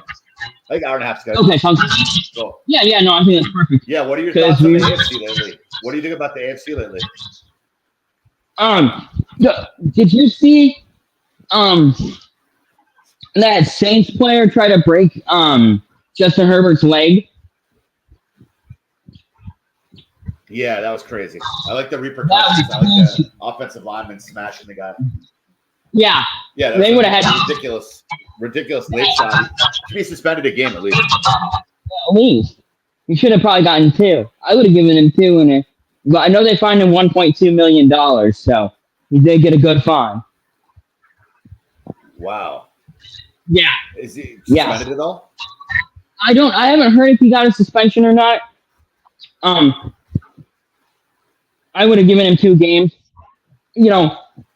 think hour and a half is good. Okay, sounds good. Cool. Yeah, no, I think that's perfect. Yeah, what are your thoughts on the AFC lately? What do you think about the AFC lately? Did you see that Saints player try to break Justin Herbert's leg? Yeah, that was crazy. I like the repercussions. I like the offensive lineman smashing the guy. Yeah, they would have had ridiculous late shot. He should be suspended a game at least. At least. He should have probably gotten 2. I would have given him 2, but I know they fined him $1.2 million, so he did get a good fine. Wow. Yeah. Is he Yeah. suspended at all? I haven't heard if he got a suspension or not. I would have given him 2 games,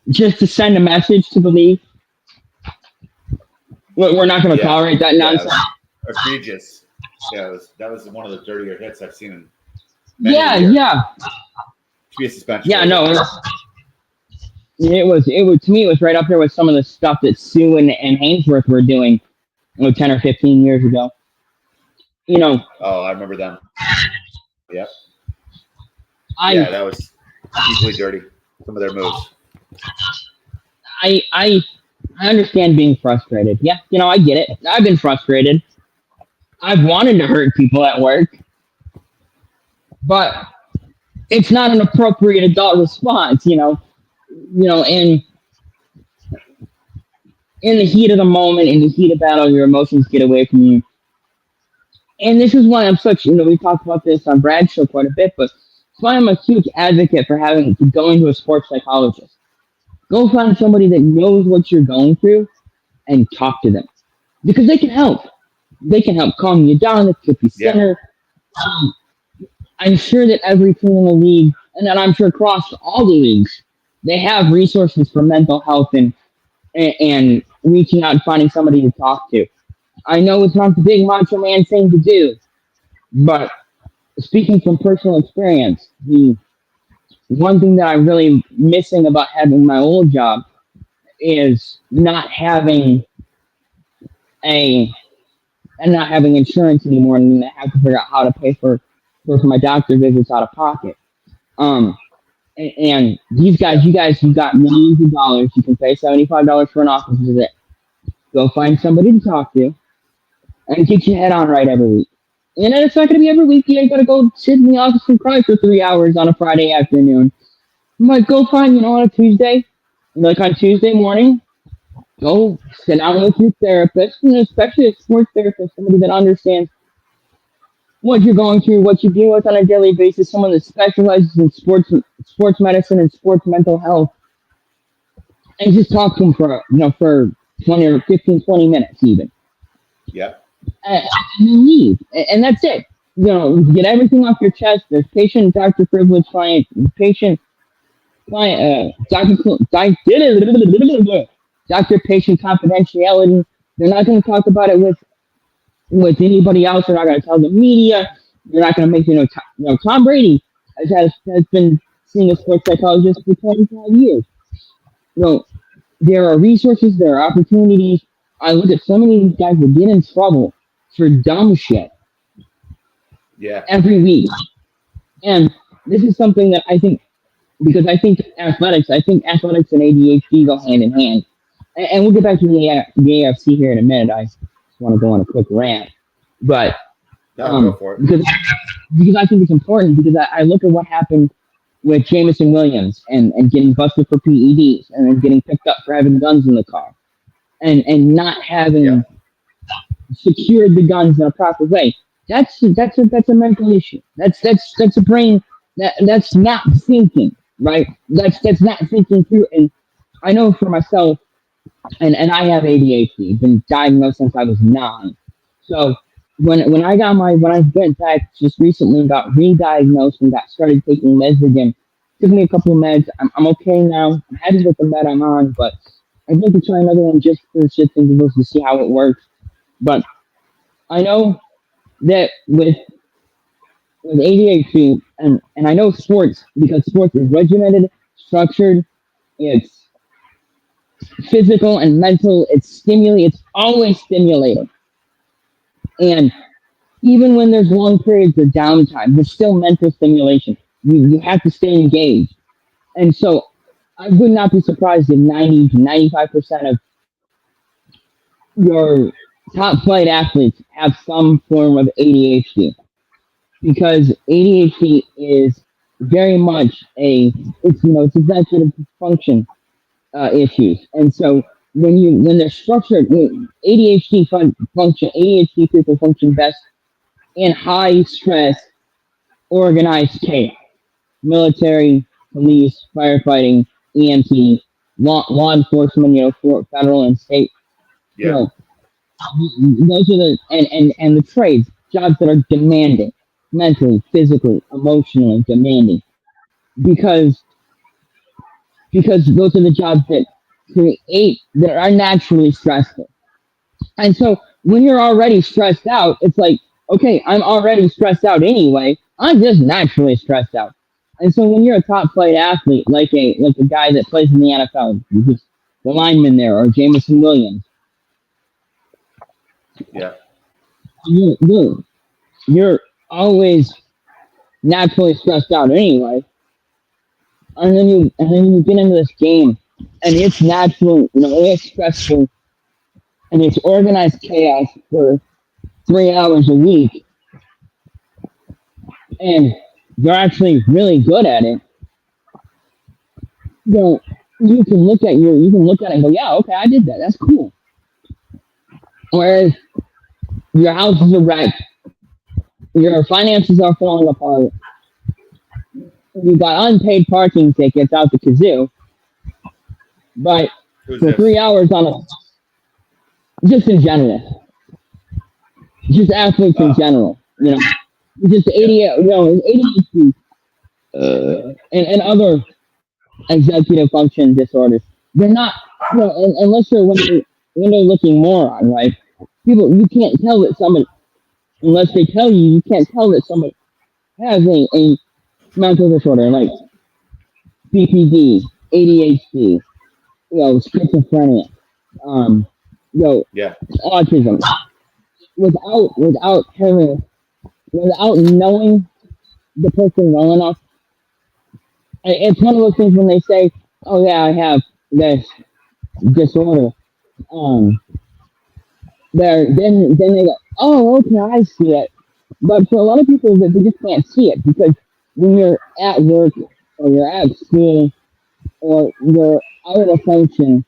just to send a message to the league. We're not going to tolerate that nonsense. Egregious. Yeah, that was one of the dirtier hits I've seen in many years. Yeah. Should be a suspension. Yeah, no. It was to me, it was right up there with some of the stuff that Sue and Hainsworth were doing 10 or 15 years ago. Oh, I remember them. Yep. Yeah, that was equally dirty. Some of their moves. I understand being frustrated. Yeah, I get it. I've been frustrated. I've wanted to hurt people at work, but it's not an appropriate adult response, and in the heat of the moment, in the heat of battle, your emotions get away from you. And this is why I'm such, we talked about this on Brad's show quite a bit, but it's why I'm a huge advocate for having to go into a sports psychologist. Go find somebody that knows what you're going through and talk to them, because they can help. They can help calm you down. They can keep you centered. I'm sure that every team in the league, and then I'm sure across all the leagues, they have resources for mental health and reaching out and finding somebody to talk to. I know it's not the big macho man thing to do, but speaking from personal experience, the one thing that I'm really missing about having my old job is not having insurance anymore, and I have to figure out how to pay for my doctor visits out of pocket. And these guys, you've got millions of dollars. You can pay $75 for an office visit. Go find somebody to talk to and get your head on right every week. And then it's not going to be every week. You ain't got to go sit in the office and cry for 3 hours on a Friday afternoon. I'm like, go find, on a Tuesday, like on Tuesday morning, go sit down with your therapist, and especially a sports therapist, somebody that understands what you're going through, what you deal with on a daily basis, someone that specializes in sports medicine and sports mental health, and just talk to them for 20 or 15, 20 minutes even. Yep. And you leave, and that's it. Get everything off your chest. There's patient, doctor privilege, client, patient, client, doctor, patient confidentiality. They're not going to talk about it with anybody else. They're not going to tell the media. They're not going to make, Tom Brady has been seeing a sports psychologist for 25 years. There are resources, there are opportunities. I look at so many of these guys that get in trouble for dumb shit. Yeah. Every week. And this is something that I think, because I think athletics and ADHD go hand in hand. And we'll get back to the AFC here in a minute. I just want to go on a quick rant. But go for it. Because I think it's important, because I look at what happened with Jamison Williams and getting busted for PEDs and then getting picked up for having guns in the car and not having secured the guns in a proper way. That's a mental issue. That's a brain that's not thinking, right? That's not thinking through. And I know for myself, and I have ADHD, been diagnosed since I was 9. So when I went back just recently and got re-diagnosed and started taking meds again, took me a couple of meds. I'm okay now. I'm happy with the med I'm on, but I'd like to try another one just for shits and giggles to see how it works. But I know that with ADHD, and I know sports, because sports is regimented, structured, it's physical and mental, it's always stimulating. And even when there's long periods of downtime, there's still mental stimulation. You have to stay engaged. And so I would not be surprised if 90 to 95% of your top flight athletes have some form of ADHD, because ADHD is very much it's executive function issues. And so when they're structured, ADHD people function best in high stress, organized chaos. Military, police, firefighting, EMT, law enforcement, for federal and state, you Yeah. know, those are and the trades, jobs that are demanding, mentally, physically, emotionally demanding, because those are the jobs that are naturally stressful. And so when you're already stressed out, it's like, okay, I'm already stressed out anyway. I'm just naturally stressed out. And so when you're a top flight athlete, like a guy that plays in the NFL, just the lineman there, or Jameson Williams, Yeah. you're always naturally stressed out anyway. And then you get into this game, and it's natural, it's stressful, and it's organized chaos for 3 hours a week, and you're actually really good at it. You know, you can look at it and go, yeah, okay, I did that. That's cool. Whereas your house is a wreck, your finances are falling apart, you got unpaid parking tickets out the kazoo, but Who's for this? 3 hours on a, just in general, just athletes in general, just 88, ADHD, and other executive function disorders. They're not, unless you're window looking moron, right? You can't tell that somebody, unless they tell you, you can't tell that somebody has a mental disorder like BPD, ADHD, schizophrenia, um, Yeah. autism, without knowing the person well enough. It's one of those things when they say, "Oh yeah, I have this disorder." Um, then they go, "Oh, okay, I see it." But for a lot of people, they just can't see it because when you're at work or you're at school or you're out of function,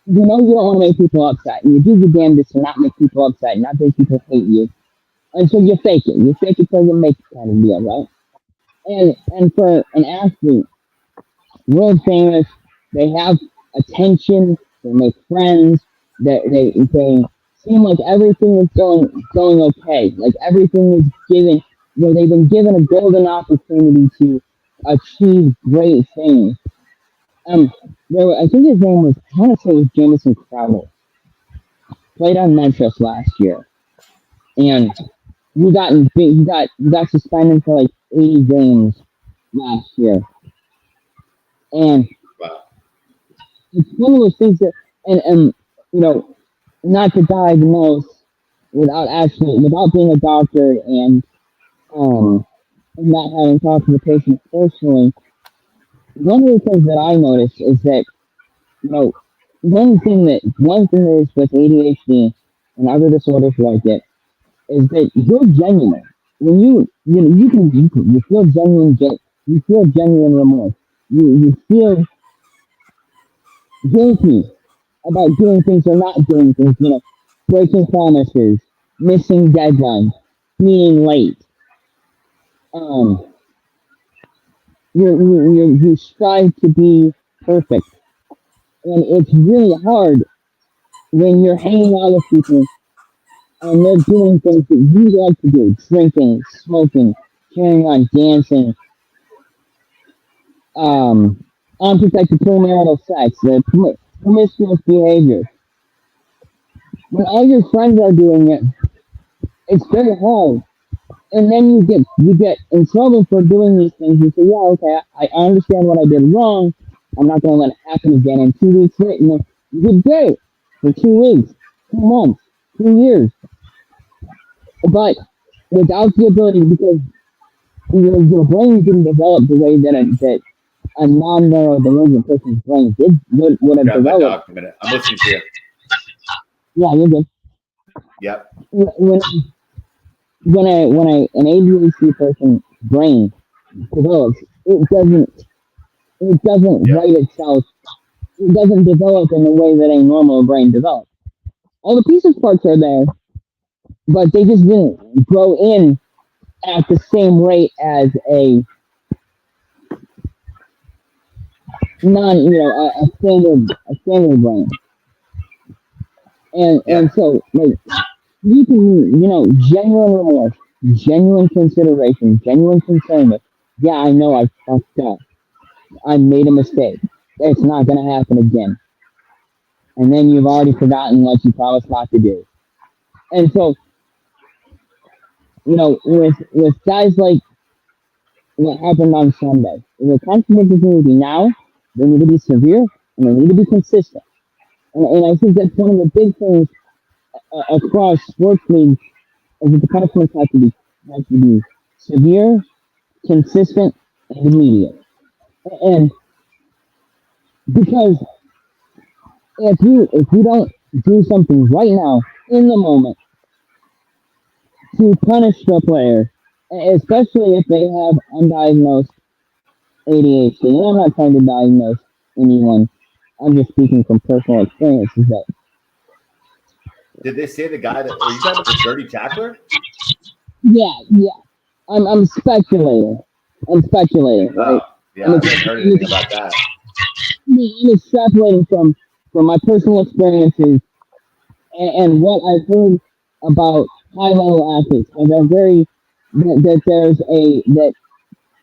you don't want to make people upset, and you do your damnedest to not make people upset, not make people hate you, and so you fake it. You fake it till you make it, kind of deal, right? And for an athlete, world famous, they have attention, they make friends, they seem like everything is going okay, like everything is given, they've been given a golden opportunity to achieve great things. Um, I think his name was, I want to say it was Jamison Crowder, played on Memphis last year, and you got suspended for like 80 games last year, and Wow. it's one of those things that, and you know, not to diagnose without being a doctor, um and not having talked to the patient personally. One of the things that I noticed is that, you know one thing that is with ADHD and other disorders like it is that you're genuine when you feel you feel genuine remorse. You feel guilty about doing things or not doing things, breaking promises, missing deadlines, being late. Um, you strive to be perfect, and it's really hard when you're hanging out with people and they're doing things that you like to do, drinking, smoking, carrying on, dancing, um, unprotected premarital sex, promiscuous behavior. When all your friends are doing it, it's very hard, and then you get in trouble for doing these things. You say, yeah, okay, I understand what I did wrong. I'm not going to let it happen again. And 2 weeks later, you did great for 2 weeks, 2 months, 2 years. But without the ability, because your brain didn't develop the way that a non-neurodivergent person's brain would have Got my developed. dog a minute. I'm listening to you. Yeah, you're good. Yep. When an ADHD person's brain develops, it doesn't Yep. write itself. It doesn't develop in the way that a normal brain develops. All the pieces parts are there, but they just didn't grow in at the same rate as a standard brain. And Yeah. so like you can genuine remorse, genuine consideration, genuine concern with, yeah, I know I fucked up. I made a mistake. It's not gonna happen again. And then you've already forgotten what you promised not to do. And so, with guys like what happened on Sunday, the consequences need to be now, they need to be severe, and they need to be consistent. And I think that's one of the big things across sports leagues is that the punishments have to be severe, consistent, and immediate. And because if you don't do something right now in the moment to punish the player, especially if they have undiagnosed ADHD, and I'm not trying to diagnose anyone. I'm just speaking from personal experiences that Did they say the guy that? Are you talking about the dirty tackler? yeah. I'm speculating. I'm speculating, right? Oh, yeah. I'm, I ex- haven't heard I'm, anything ex- about that. I'm extrapolating from my personal experiences and what I've heard about high level athletes. And they're very that there's a that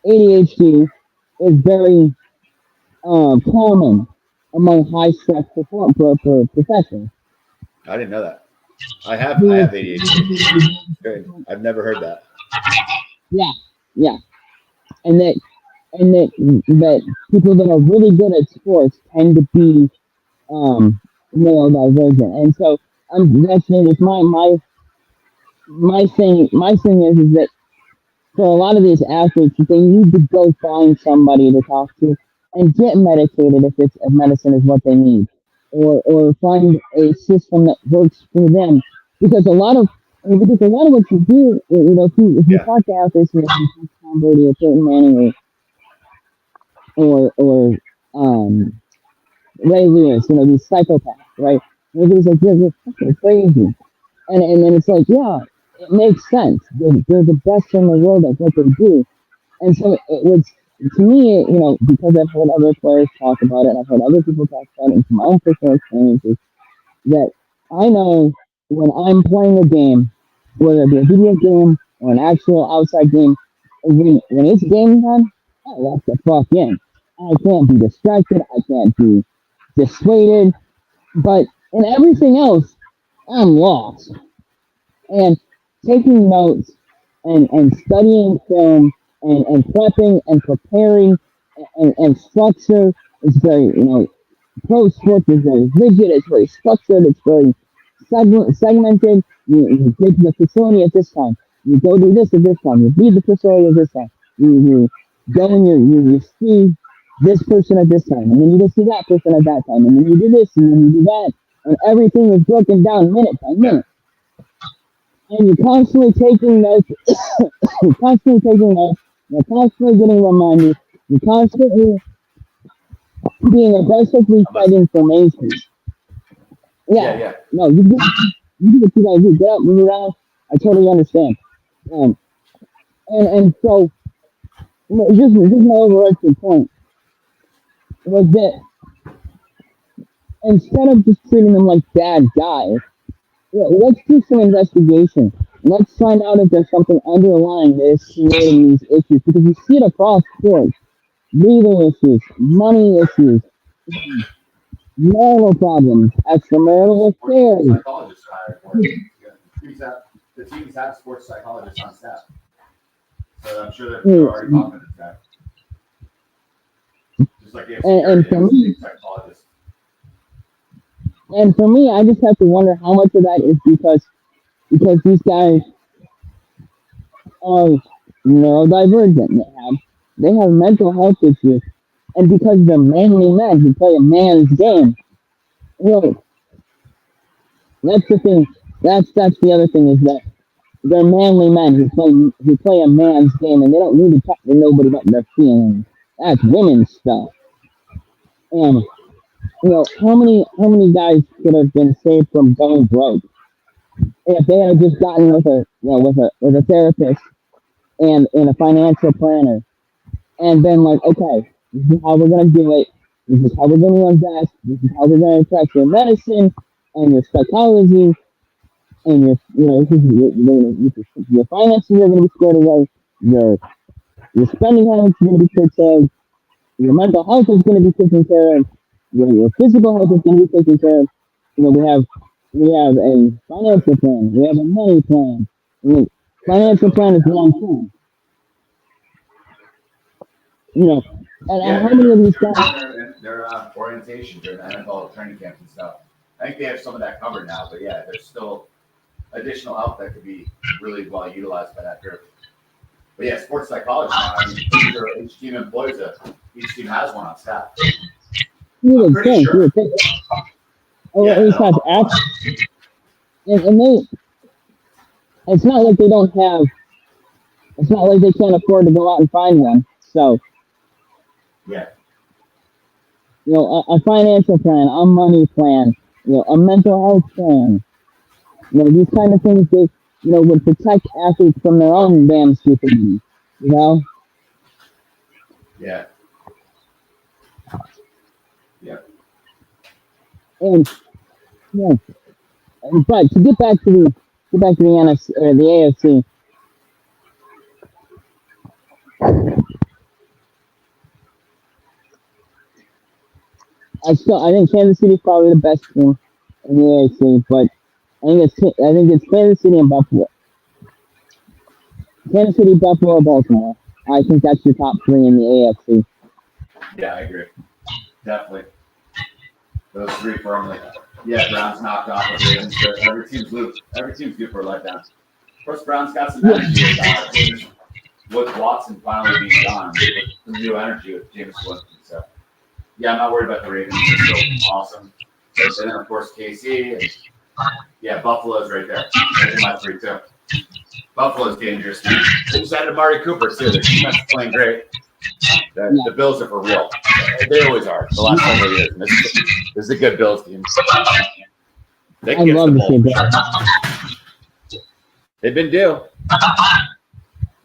ADHD is very common among high stress professions. I didn't know that. I have ADHD. Good. I've never heard that. Yeah, yeah, and that people that are really good at sports tend to be um, neurodivergent, and so that's just my thing is that for a lot of these athletes, they need to go find somebody to talk to and get medicated if medicine is what they need, or find a system that works for them. Because a lot of what you do, if you Yeah. talk to athletes, you talk to Tom Brady or Peyton Manning or Ray Lewis, these psychopaths, right? Everybody's like, you're fucking crazy. And then it's like, yeah, it makes sense. They're the best in the world at what they do. And so it was, to me, because I've heard other players talk about it, and I've heard other people talk about it, and from my own personal experiences, that I know when I'm playing a game, whether it be a video game or an actual outside game, when it's game time, I lock the fuck in. I can't be distracted. I can't be dissuaded. But in everything else, I'm lost. And taking notes and studying film and prepping and preparing and structure is very, pro sports is very rigid, it's very structured, it's very segmented. You get to the facility at this time, you go do this at this time, you leave the facility at this time, you go and you see this person at this time, and then you go see that person at that time, and then you do this, and then you do that, and everything is broken down minute by Yeah. minute. And you're constantly taking notes, you're constantly taking notes, you're constantly getting reminders, you're constantly being aggressively I fed must. information. Yeah. Yeah, Yeah. no, you do what you gotta do. Get up, move around. I totally understand. Um, and so just my overarching point was that instead of just treating them like bad guys, let's do some investigation. Let's find out if there's something underlying that is creating these issues because you see it across sports. Legal issues, money issues, marital problems, extramarital Sports affairs. psychologists are hired for it. Yeah. The teams have sports psychologists on staff. So I'm sure they're already talking to this guy. Just like you have And security, for they have me, psychologists. I just have to wonder how much of that is because these guys are neurodivergent. They have mental health issues, and because they're manly men who play a man's game. Well, that's the thing. That's the other thing is that they're manly men who play a man's game, and they don't need to talk to nobody about their feelings. That's women's stuff. And how many guys could have been saved from going broke if they had just gotten with a with a therapist and a financial planner and been like, okay, this is how we're gonna do it. This is how we're gonna invest. This is how we're gonna affect your medicine and your psychology and this is your finances are gonna be squared away. Your your spending habits are gonna be curtailed. Your mental health is gonna be taken care of. Your physical health is gonna be taken care of. We have a financial plan. We have a money plan. I mean, financial plan is long term. You know, and Yeah, how they're, many they're, of these they're guys? doing their orientation during the NFL training camps and stuff. I think they have some of that covered now, but yeah, there's still additional help that could be really well utilized by that group. But yeah, sports psychology now. I mean, each team employs each team has one on staff. You I'm would pretty think, sure. or at Yeah, least have access. And it's not like they don't have. It's not like they can't afford to go out and find one. So, yeah, a financial plan, a money plan, a mental health plan. These kind of things that would protect athletes from their own damn stupidity. You know, yeah, yeah. and yeah. But to get back to the NFC or the AFC. I think Kansas City is probably the best team in the AFC, but I think it's Kansas City and Buffalo. Kansas City, Buffalo, Baltimore. I think that's your top three in the AFC. Yeah, I agree. Definitely. Those three firmly. Yeah, Browns knocked off the Ravens. Every team's loose. Every team's good for a letdown. Of course, Browns got some energy with Watson finally being gone, with some new energy with James Winston. So, yeah, I'm not worried about the Ravens. They're still awesome. And then, of course, KC. And, yeah, Buffalo's right there. They're my three, too. Buffalo's dangerous, man. They just added Amari Cooper, too. Their defense is playing great. The Bills are for real. They always are the last several years. And this is a good Bills team. They can get the ball for sure. They've been due.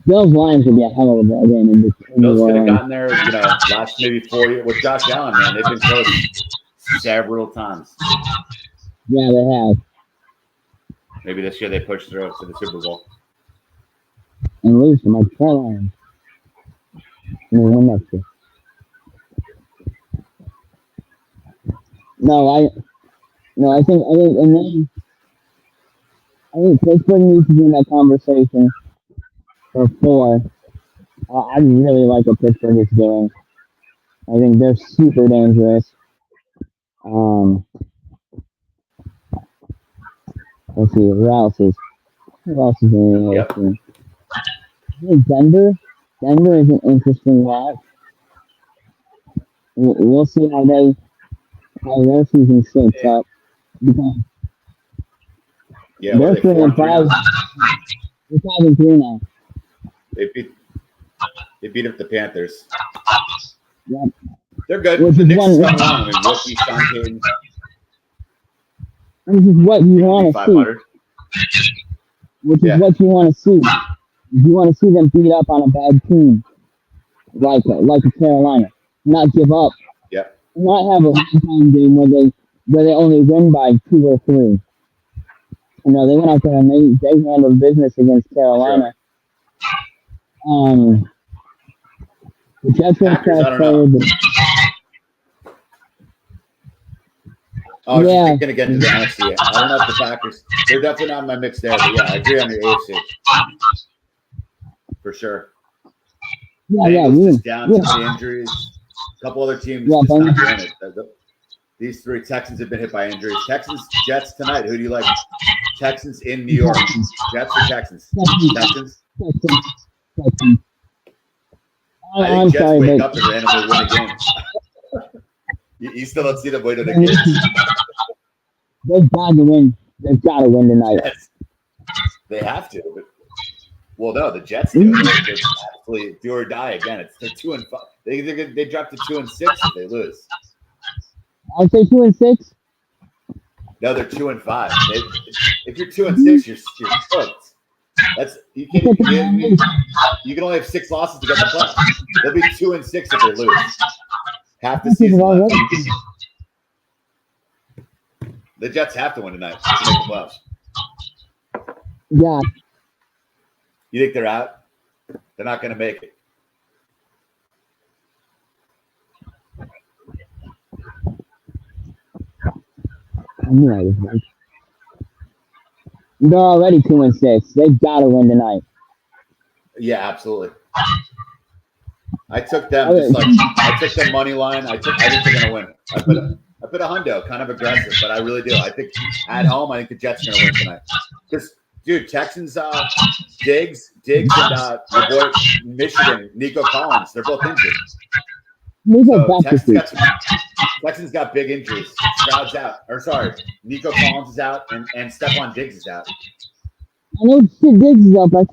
Bills Lions would be a hell of a ball game in Bills could have gotten there, last maybe 4 years with Josh Allen, man. They've been close several times. Yeah, they have. Maybe this year they push through to the Super Bowl. And lose to my Lions. And win next year. I think Pittsburgh needs to be in that conversation for 4. I really like what Pittsburgh is doing. I think they're super dangerous. Let's see, who else is in the AFC? I think Denver is an interesting watch. We'll see how their season shapes up. Because they're 3-5. They're 5-3 now. They beat up the Panthers. Yep. They're good. Which the is Knicks one. is coming on. I mean, rookie Sean Payton. This is what you want to see. Which is what you want to see. You want to see them beat up on a bad team, like a Carolina. Not give up. Yep. Not have a one-time game where they only win by 2 or 3. They went out there and they handled business against Carolina. Sure. The Jets were crash players. I was just going to get into the NFC. I don't know if the Packers, they're definitely not in my mix there, but yeah, I agree on your AFC. For sure. Yeah, just down to the injuries. A couple other teams just not doing it. These 3 Texans have been hit by injuries. Texans, Jets tonight. Who do you like? Texans in New York. Jets or Texans? Texans. I think Jets wake up and randomly win a game. You still don't see them win a game. They've got to win. They've got to win tonight. Yes. They have to. But, well, no, the Jets do. They're absolutely do or die again. They're 2-5. They drop to 2-6 if they lose. I'll say 2-6. No, they're 2-5. If you're 2-6, you're cooked. That's you can only have 6 losses to get the playoffs. They'll be 2-6 if they lose. Half the season left. The Jets have to win tonight to make the playoffs. Yeah. You think they're out? They're not going to make it. I'm right. They're already 2-6. They've got to win tonight. Yeah, absolutely. I took them I took them money line. I think they're going to win. I put a hundo, kind of aggressive, but I really do. I think at home, I think the Jets are going to win tonight. Because, dude, Texans, Diggs, and your boy Michigan, Nico Collins, they're both injured. Texans got big injuries. Stroud's out. Nico Collins is out, and Stephon Diggs is out. I know Diggs is up. I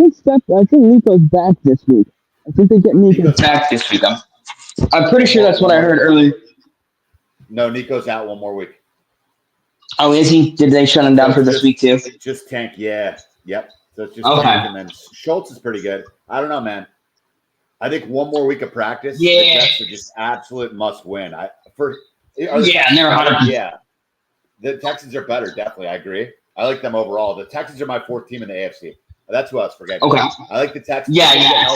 think Nico's back this week. I think they get Nico's back this week. I'm pretty sure that's what I heard earlier. No, Nico's out one more week. Oh, is he? Did they shut him down for this week too? Just Tank, yeah. Yep. So it's just Tank, and then Schultz is pretty good. I don't know, man. I think one more week of practice. Yeah. The Jets are just absolute must win. And they're 100%. Yeah. The Texans are better, definitely. I agree. I like them overall. The Texans are my 4th team in the AFC. That's who I was forgetting. Okay. I like the Texans. Yeah.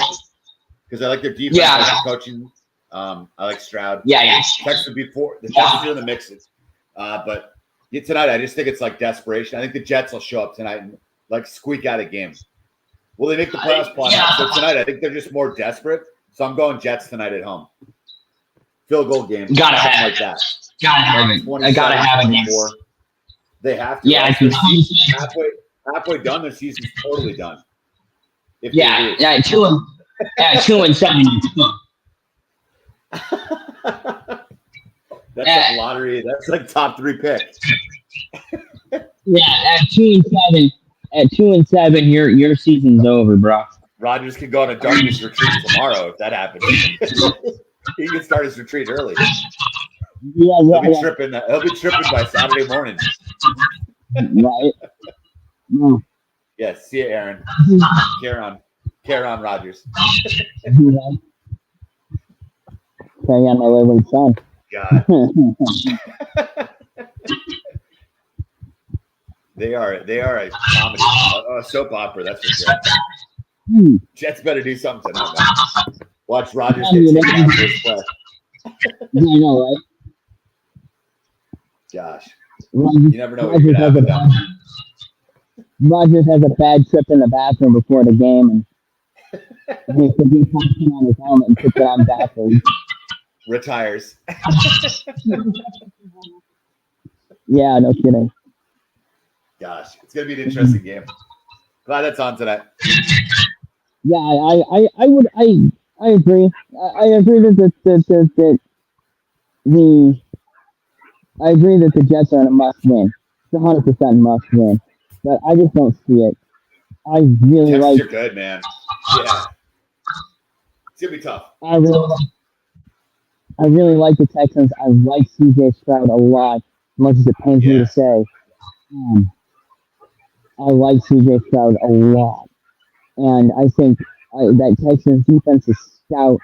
Because I like their defense. I like their coaching. I like Stroud. Yeah. Texans would be the Texans are in the mixes. But tonight, I just think it's like desperation. I think the Jets will show up tonight and like squeak out a game. Will they make the playoffs? So tonight, I think they're just more desperate. So I'm going Jets tonight at home. Field goal game. Gotta have like that. Gotta have it. I gotta have it. They have to. Yeah, halfway done. Their season's totally done. If 2-7. That's like lottery. That's like top 3 picks. Yeah, at 2-7. At 2-7, your season's over, bro. Rodgers can go on a darkness retreat tomorrow if that happens. He can start his retreat early. He'll be tripping by Saturday morning. Right. No. Yeah, see you, Aaron. Care on Rodgers. Carry on my wayward son. God. They are a comedy, a soap opera. That's for sure. Jets better do something tonight, man. Watch Rodgers get taken out first play. Yeah, I know, right? Gosh, you never know what you're gonna have with them. Rodgers has a bad trip in the bathroom before the game, and he could be punching on his helmet and puts it on backwards. Retires. Yeah, no kidding. Gosh, it's gonna be an interesting game. Glad that's on tonight. Yeah, I agree. I agree that the Jets are a must win. It's 100% must win. But I just don't see it. I really Texans like. You're good, man. Yeah, it's gonna be tough. I really like the Texans. I like CJ Stroud a lot, as much as it pains me to say. I like CJ Stroud a lot, and I think that Texans defense is stout.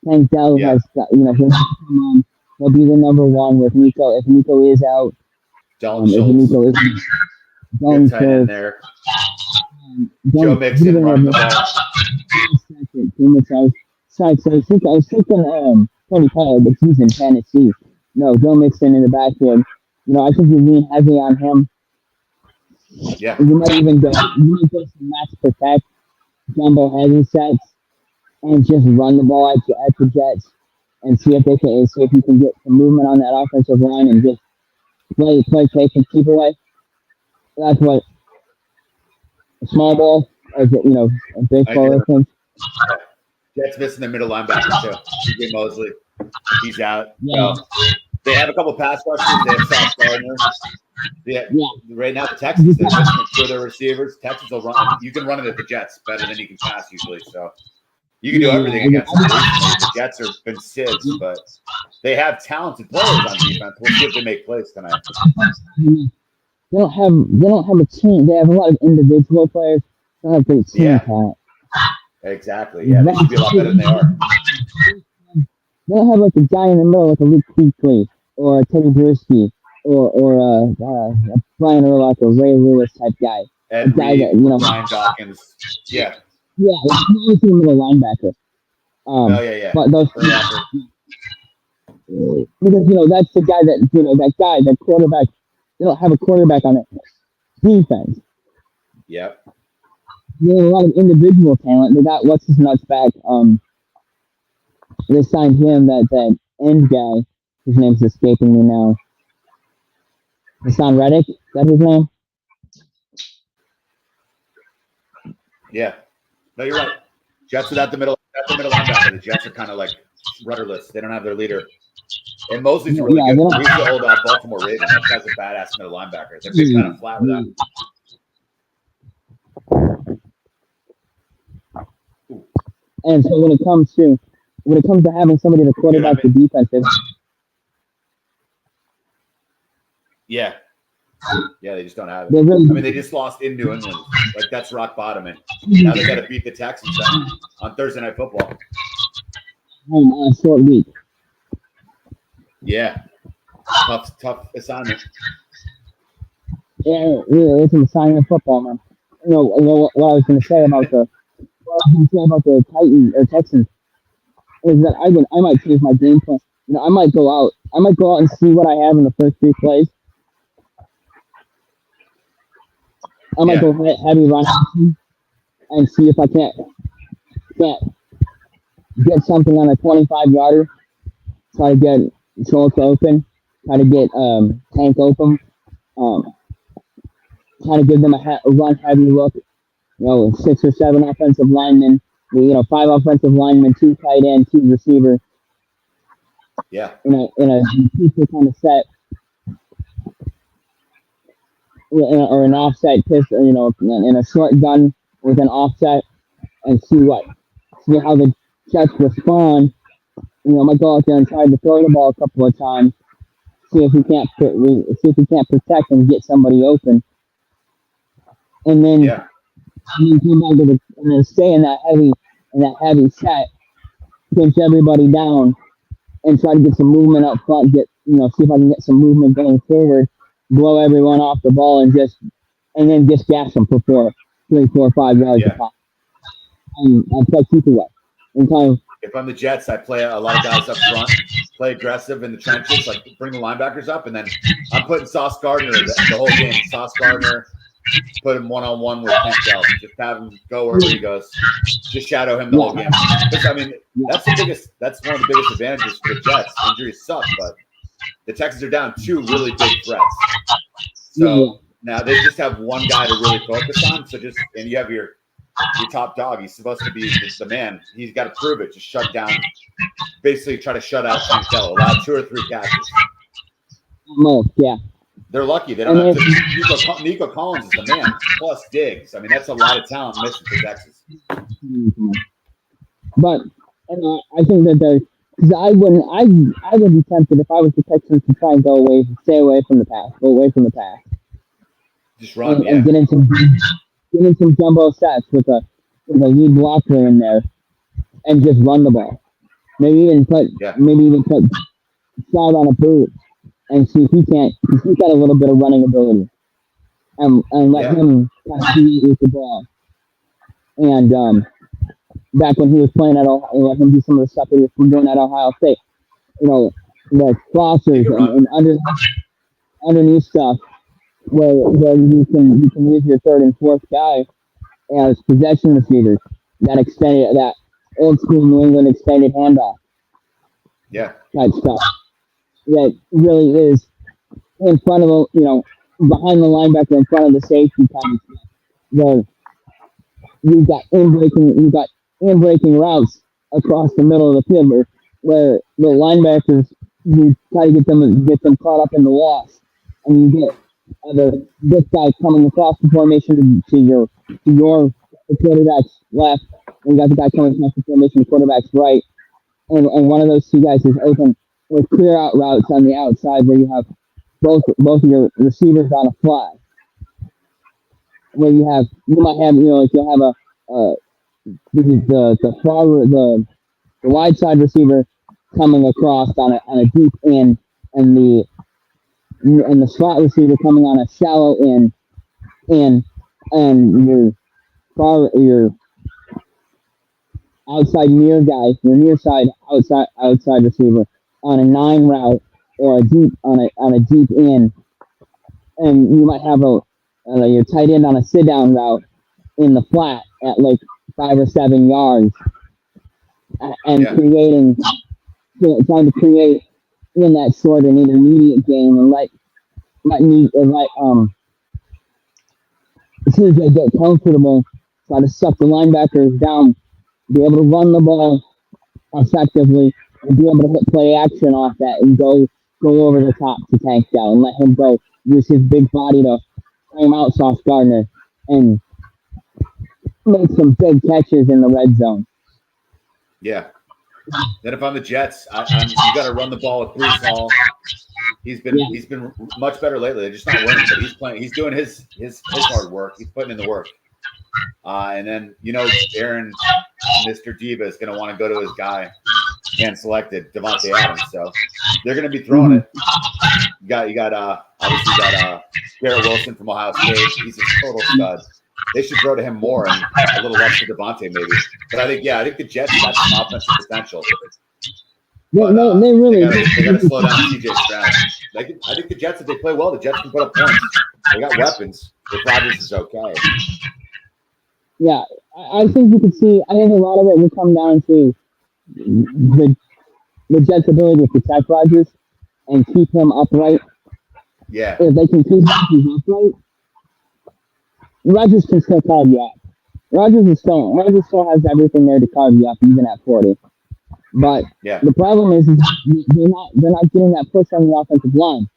Tank Dell has got, he'll come on. He'll be the number 1 with Nico. If Nico is out, If Nico is good tight end there. Joe Mixon run the ball. I was thinking Tony Pollard, but he's in Tennessee. No, Joe Mixon in the backfield. I think you lean heavy on him. Yeah. You might even go some max protect, jumbo heavy sets, and just run the ball at the Jets and see if you can get some movement on that offensive line and just play fake and keep away. That's what a small ball, a big ball. Jets missing their middle linebacker too. TJ Mosley, he's out. Yeah. So they have a couple pass rushers. They have Sauce Gardner. Right now, the Texans, they're missing 2 of their receivers. Texans will run. You can run it at the Jets better than you can pass usually. So you can do everything against them. The Jets have been SIDS, but they have talented players on defense. We'll see if they make plays tonight. they don't have a team. They have a lot of individual players. They don't have great team talent. Exactly. Yeah, they should be a lot better than they are. They don't have like a guy in the middle like a Luke Kuechly or a Teddy Bruschi or a Brian Urlacher or Ray Lewis type guy. Ed a guy Reed, that, you know, Ryan Dawkins. Yeah. Yeah, he's a middle linebacker. Yeah. But those because that's the guy that quarterback. They don't have a quarterback on it defense. Yep. They have a lot of individual talent. They got what's his nuts back. They signed him that end guy. His name's escaping me now. Hassan Reddick. Is that his name? Yeah. No, you're right. Jets without the middle linebacker. The Jets are kind of like rudderless. They don't have their leader. And Mosley's really good. We used to hold Baltimore Ravens. That guy's a badass middle linebacker. They're just kind of flat with that. And so when it comes to having somebody to quarterback the defensive. Yeah. Yeah, they just don't have it. They just lost in New England. Like, that's rock bottom. And now they got to beat the Texans on Thursday Night Football. On a short week. Yeah. Tough assignment. Yeah, it's an assignment of football, man. What I was going to say about the Titans or Texans is that I might change my game plan. I might go out and see what I have in the first 3 plays. I might go heavy run and see if I can't get something on a 25-yarder. Try to get Schultz open. Try to get Tank open. Try to give them a run heavy look. 6 or 7 offensive linemen. 5 offensive linemen, 2 tight end, 2 receiver. Yeah. In a pistol kind of set. Or an offset pistol, in a short gun with an offset, and see how the Jets respond. I might go out there and try to throw the ball a couple of times, see if we can't protect and get somebody open, and then come back and then stay in that heavy set, pinch everybody down, and try to get some movement up front. See if I can get some movement going forward. Blow everyone off the ball and then just gas them for 3, 4, 5 yards a pop. And play keep away. If I'm the Jets, I play a lot of guys up front, play aggressive in the trenches, like bring the linebackers up, and then I'm putting Sauce Gardner the whole game. Sauce Gardner, put him one-on-one with Tank Dell. Just have him go wherever he goes. Just shadow him the whole game. Because, that's one of the biggest advantages for the Jets. Injuries suck, but the Texans are down 2 really big threats. So now they just have one guy to really focus on. And you have your top dog. He's supposed to be the man. He's got to prove it. Just shut down. Basically, try to shut out Tank Dell. Allow 2 or 3 catches. Yeah. They're lucky. They don't have to. Nico Collins is the man. Plus Diggs. That's a lot of talent missing for Texas. Mm-hmm. But I think that because I would be tempted if I was the Texans to try and stay away from the pass, go away from the pass. Just run, and get in some jumbo sets with a lead blocker in there, and just run the ball. Maybe even put Stroud on a boot and see if he's got a little bit of running ability, and let him kind of create with the ball. And back when he was playing at Ohio, let him do some of the stuff that he was doing at Ohio State. The crossers and underneath stuff where you can use your 3rd and 4th guy as possession receivers. That old school New England extended handoff. Yeah. Type stuff. That really is in front of behind the linebacker, in front of the safety kind of stuff. Where you've got in-breaking routes across the middle of the field where the linebackers, you try to get them caught up in the loss, and you get this guy coming across the formation to your quarterback's left, and you got the guy coming across the formation to quarterback's right, and one of those 2 guys is open with clear out routes on the outside where you have both of your receivers on a fly, where you might have like you'll have the wide side receiver coming across on a deep in, and the slot receiver coming on a shallow in, and your outside your near side outside receiver on a 9 route or a deep on a deep in, and you might have your tight end on a sit down route in the flat at like 5 or 7 yards, and Yeah. trying to create in that short and intermediate game, and let as soon as they get comfortable, try to suck the linebackers down, be able to run the ball effectively, and be able to hit play action off that and go over the top to Tank down and let him go. Use his big body to frame out Sauce Gardner and make some big catches in the red zone. Yeah. Then if I'm the Jets, you got to run the ball with Brees Hall. He's been much better lately. They're just not winning, but he's playing. He's doing his hard work. He's putting in the work. And then Aaron, Mr. Diva, is going to want to go to his guy, hand selected Devontae Adams. So they're going to be throwing it. You got obviously Garrett Wilson from Ohio State. He's a total stud. They should throw to him more and a little less to Devontae maybe. But I think the Jets got some offensive potential. But, they really they got to slow down CJ Stroud. I think the Jets, if they play well, the Jets can put up points. They got weapons. If Rodgers is okay. Yeah, I think you could see. I think a lot of it would come down to the Jets' ability to protect Rodgers and keep him upright. Yeah. If they can keep Rodgers upright, Rodgers can still carve you up. Rodgers still has everything there to carve you up, even at 40. But the problem is they're not getting that push on the offensive line.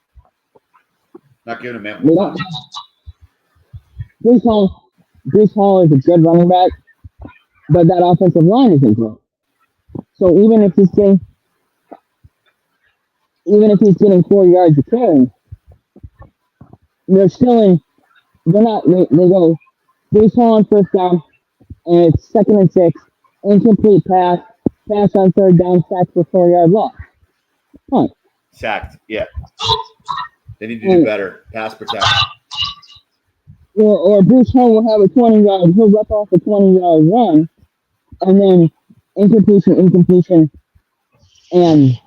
Not giving him. They don't. Brees Hall is a good running back, but that offensive line isn't good. So even if he's getting 4 yards of carry, they're still in. They're not. They go Brees Hall on first down, and it's 2nd and 6, incomplete pass on 3rd down, sacked for 4-yard loss. Huh. Sacked. Yeah. They need to do better. Pass protect. Or Brees Hall will have a 20-yard. He'll rip off a 20-yard run, and then incompletion, and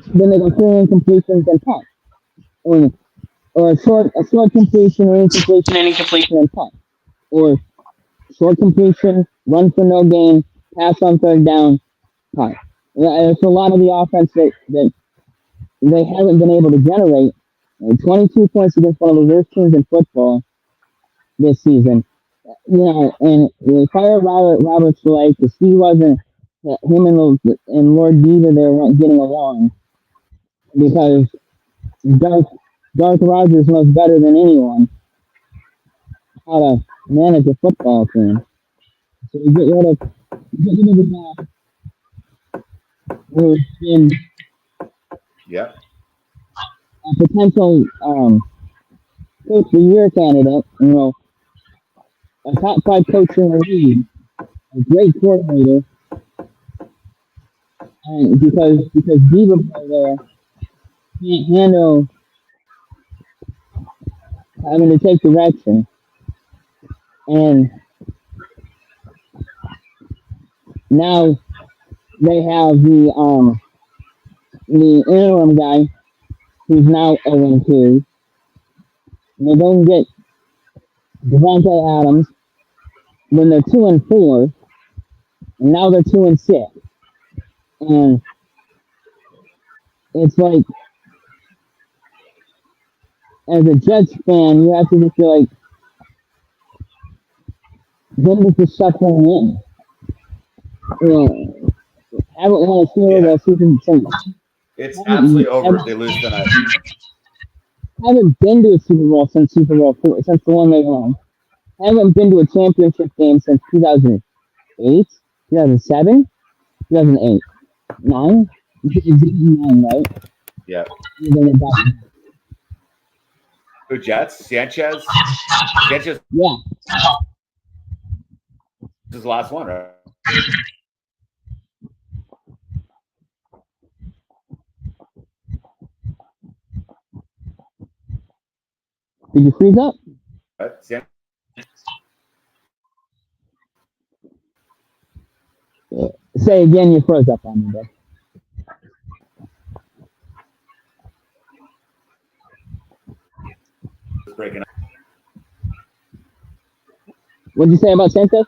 then they go 3 incompletions and punt. Or a short completion or incompletion and punt. Or short completion, run for no gain, pass on 3rd down, punt. It's a lot of the offense that they haven't been able to generate. 22 points against one of the worst teams in football this season. And they fired Robert Saleh because he wasn't, him and Lord Diva there weren't getting along, because Darth Rogers knows better than anyone how to manage a football team. So you get rid of the guy who's been a potential coach of the year candidate, a top 5 coach in the league, a great coordinator, and because Diva there can't handle having to take direction, and now they have the interim guy who's now 0-2. They don't get Devontae Adams when they're 2-4, and now they're 2-6, and it's like, as a Jets fan, you have to just be like, when does this stuff in? Haven't won a Super Bowl season since. It's absolutely over if they lose tonight. Haven't been to a Super Bowl since the one they won. Haven't been to a championship game since 2008, 2007, 2008, 9, 9, right? Yeah. Who, Jets? Sanchez? Sanchez Yeah. is the last one, right? Did you freeze up? Say again, you froze up on me, bud. Breaking up. What'd you say about Sanchez?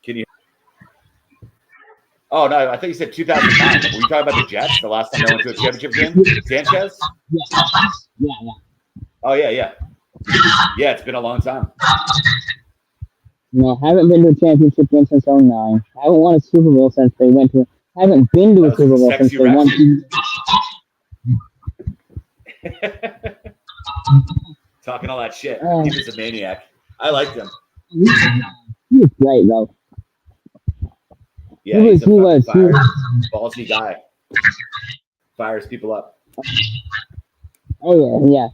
Can you? Oh no, I think you said 2009. Were you talking about the Jets? The last time they went to a championship game? Sanchez? Yeah. Oh yeah. Yeah, it's been a long time. No, haven't been to a championship game since 09. Haven't won a Super Bowl since they went to. Haven't been to a Super Bowl since they won. Talking all that shit. He was a maniac. I liked him. He was great though. Yeah, he was ballsy guy. Fires people up. Oh yeah.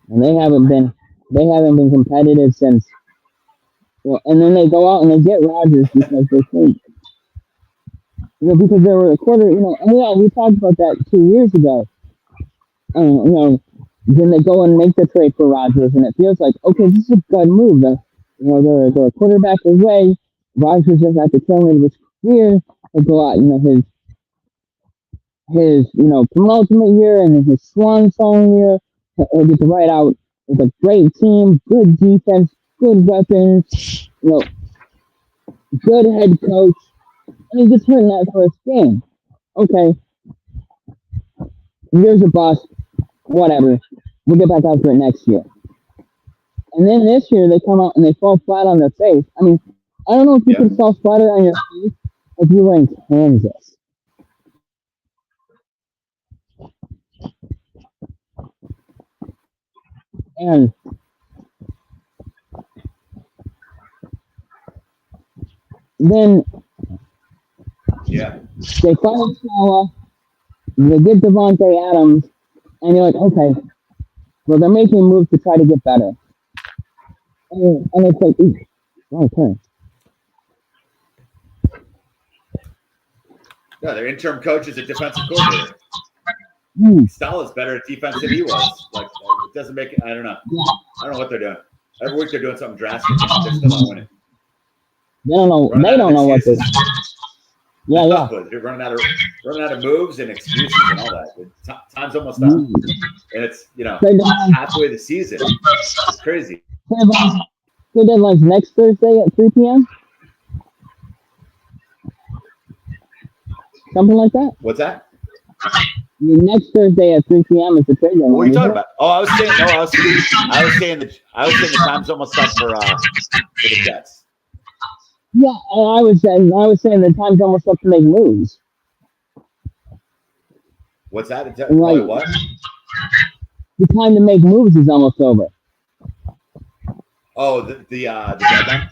And they haven't been competitive since. Well, and then they go out and they get Rodgers because they think. Because they were a quarter. We talked about that 2 years ago. Then they go and make the trade for Rodgers, and it feels like, okay, this is a good move. They're a quarterback away. Rodgers is at the tail end of his career. They go out, his penultimate year and his swan song year. He'll get to ride out with a great team, good defense, good weapons, good head coach, and he gets hurt in that first game. Okay, here's a bust. Whatever. We'll get back out for it next year. And then this year, they come out and they fall flat on their face. I mean, I don't know if you can fall flatter on your face if you were in Kansas. And then they fire Salah, they get Devontae Adams, and you're like, okay, well, they're making moves to try to get better. And it's like, okay. Yeah, their interim coach is a defensive coordinator. Salah's better at defense than he was. Like, it doesn't make it. I don't know. I don't know what they're doing. Every week they're doing something drastic. They're still not winning. They don't know. They don't know what they're doing. Yeah. They're running out of moves and excuses and all that. Time's almost up, and it's halfway the season. It's crazy. Good deadline's next Thursday at 3 p.m. Something like that. What's that? Next Thursday at 3 p.m. is the trade deadline. What are you talking about? Oh, I was saying the time's almost up for the Jets. Yeah, I was saying the time's almost up to make moves. What's that? Like, what? The time to make moves is almost over. Oh, the deadline?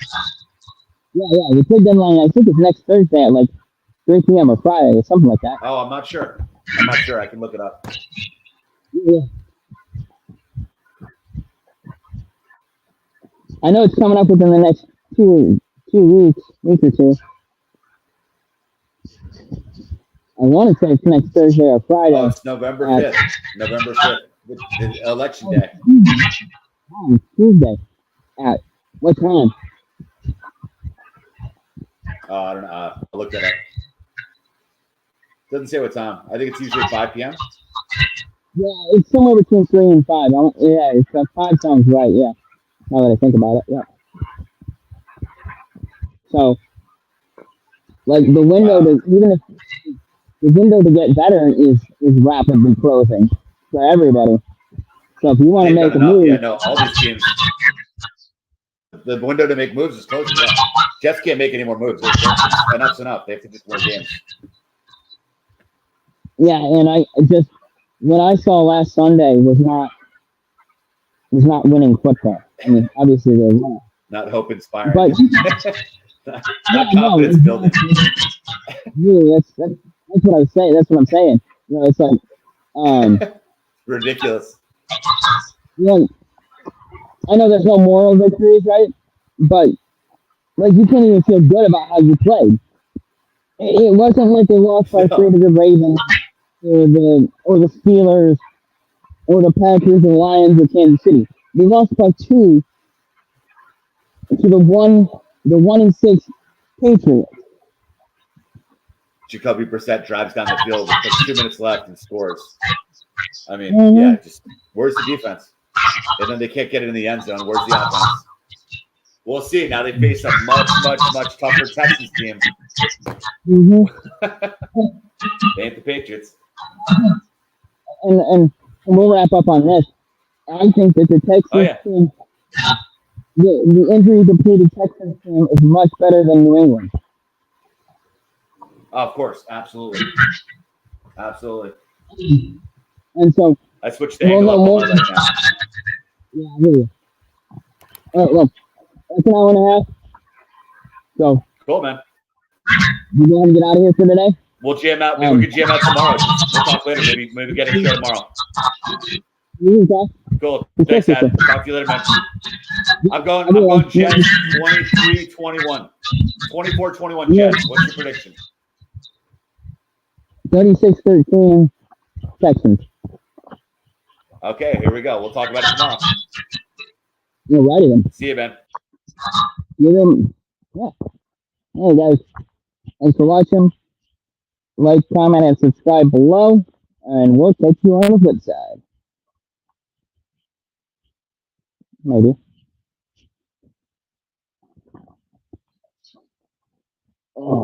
Yeah. The trade deadline, I think, is next Thursday at like 3 p.m. or Friday or something like that. Oh, I'm not sure. I can look it up. Yeah. I know it's coming up within the next 2 week or two. I want to say it's next Thursday or Friday. Oh, it's November 5th. November 5th. Election day. Oh, Tuesday. At what time? I don't know. I'll look that up. Doesn't say what time. I think it's usually 5 p.m. Yeah, it's somewhere between 3 and 5. It's 5 sounds right. Yeah, now that I think about it. Yeah. So, like the window the window to get better is rapidly closing for everybody. So if you want to make a move, all these teams. The window to make moves is closing. Yeah. Jets can't make any more moves. Enough's enough. They have to just win games. Yeah, and I just what I saw last Sunday was not winning football. I mean, obviously they won. Not hope inspiring. But not confidence building. Really, that's what I say. That's what I'm saying. It's like, Ridiculous. I know there's no moral victories, right? But like, you can't even feel good about how you played. It wasn't like they lost by 3 to the Ravens or the Steelers or the Packers and Lions or Kansas City. They lost by 2 to the 1-6 Patriots. Jacoby Brissett drives down the field with like 2 minutes left and scores. I mean, yeah, just where's the defense? And then they can't get it in the end zone. Where's the offense? We'll see. Now they face a much tougher Texans team. They ain't the Patriots. And we'll wrap up on this. I think that the Texans team, the injury depleted Texans team is much better than New England. Of course, absolutely. And so I switched the angle up on my right now. Yeah, I hear you. All right, well, that's an hour and a half. So Cool, man. You go ahead and get out of here for today. We'll jam out. Maybe we can jam out tomorrow. We'll talk later. Maybe get a show tomorrow. Cool. Thanks, Dad. Talk to you later, man. I'm going Jets 23-21. 24-21 Jets. What's your prediction? 36-13 Texans. Okay, here we go. We'll talk about it tomorrow. You're righty then. See you, man. Yeah. Hey, guys. Thanks for watching. Like, comment, and subscribe below. And we'll catch you on the flip side. Maybe. Oh.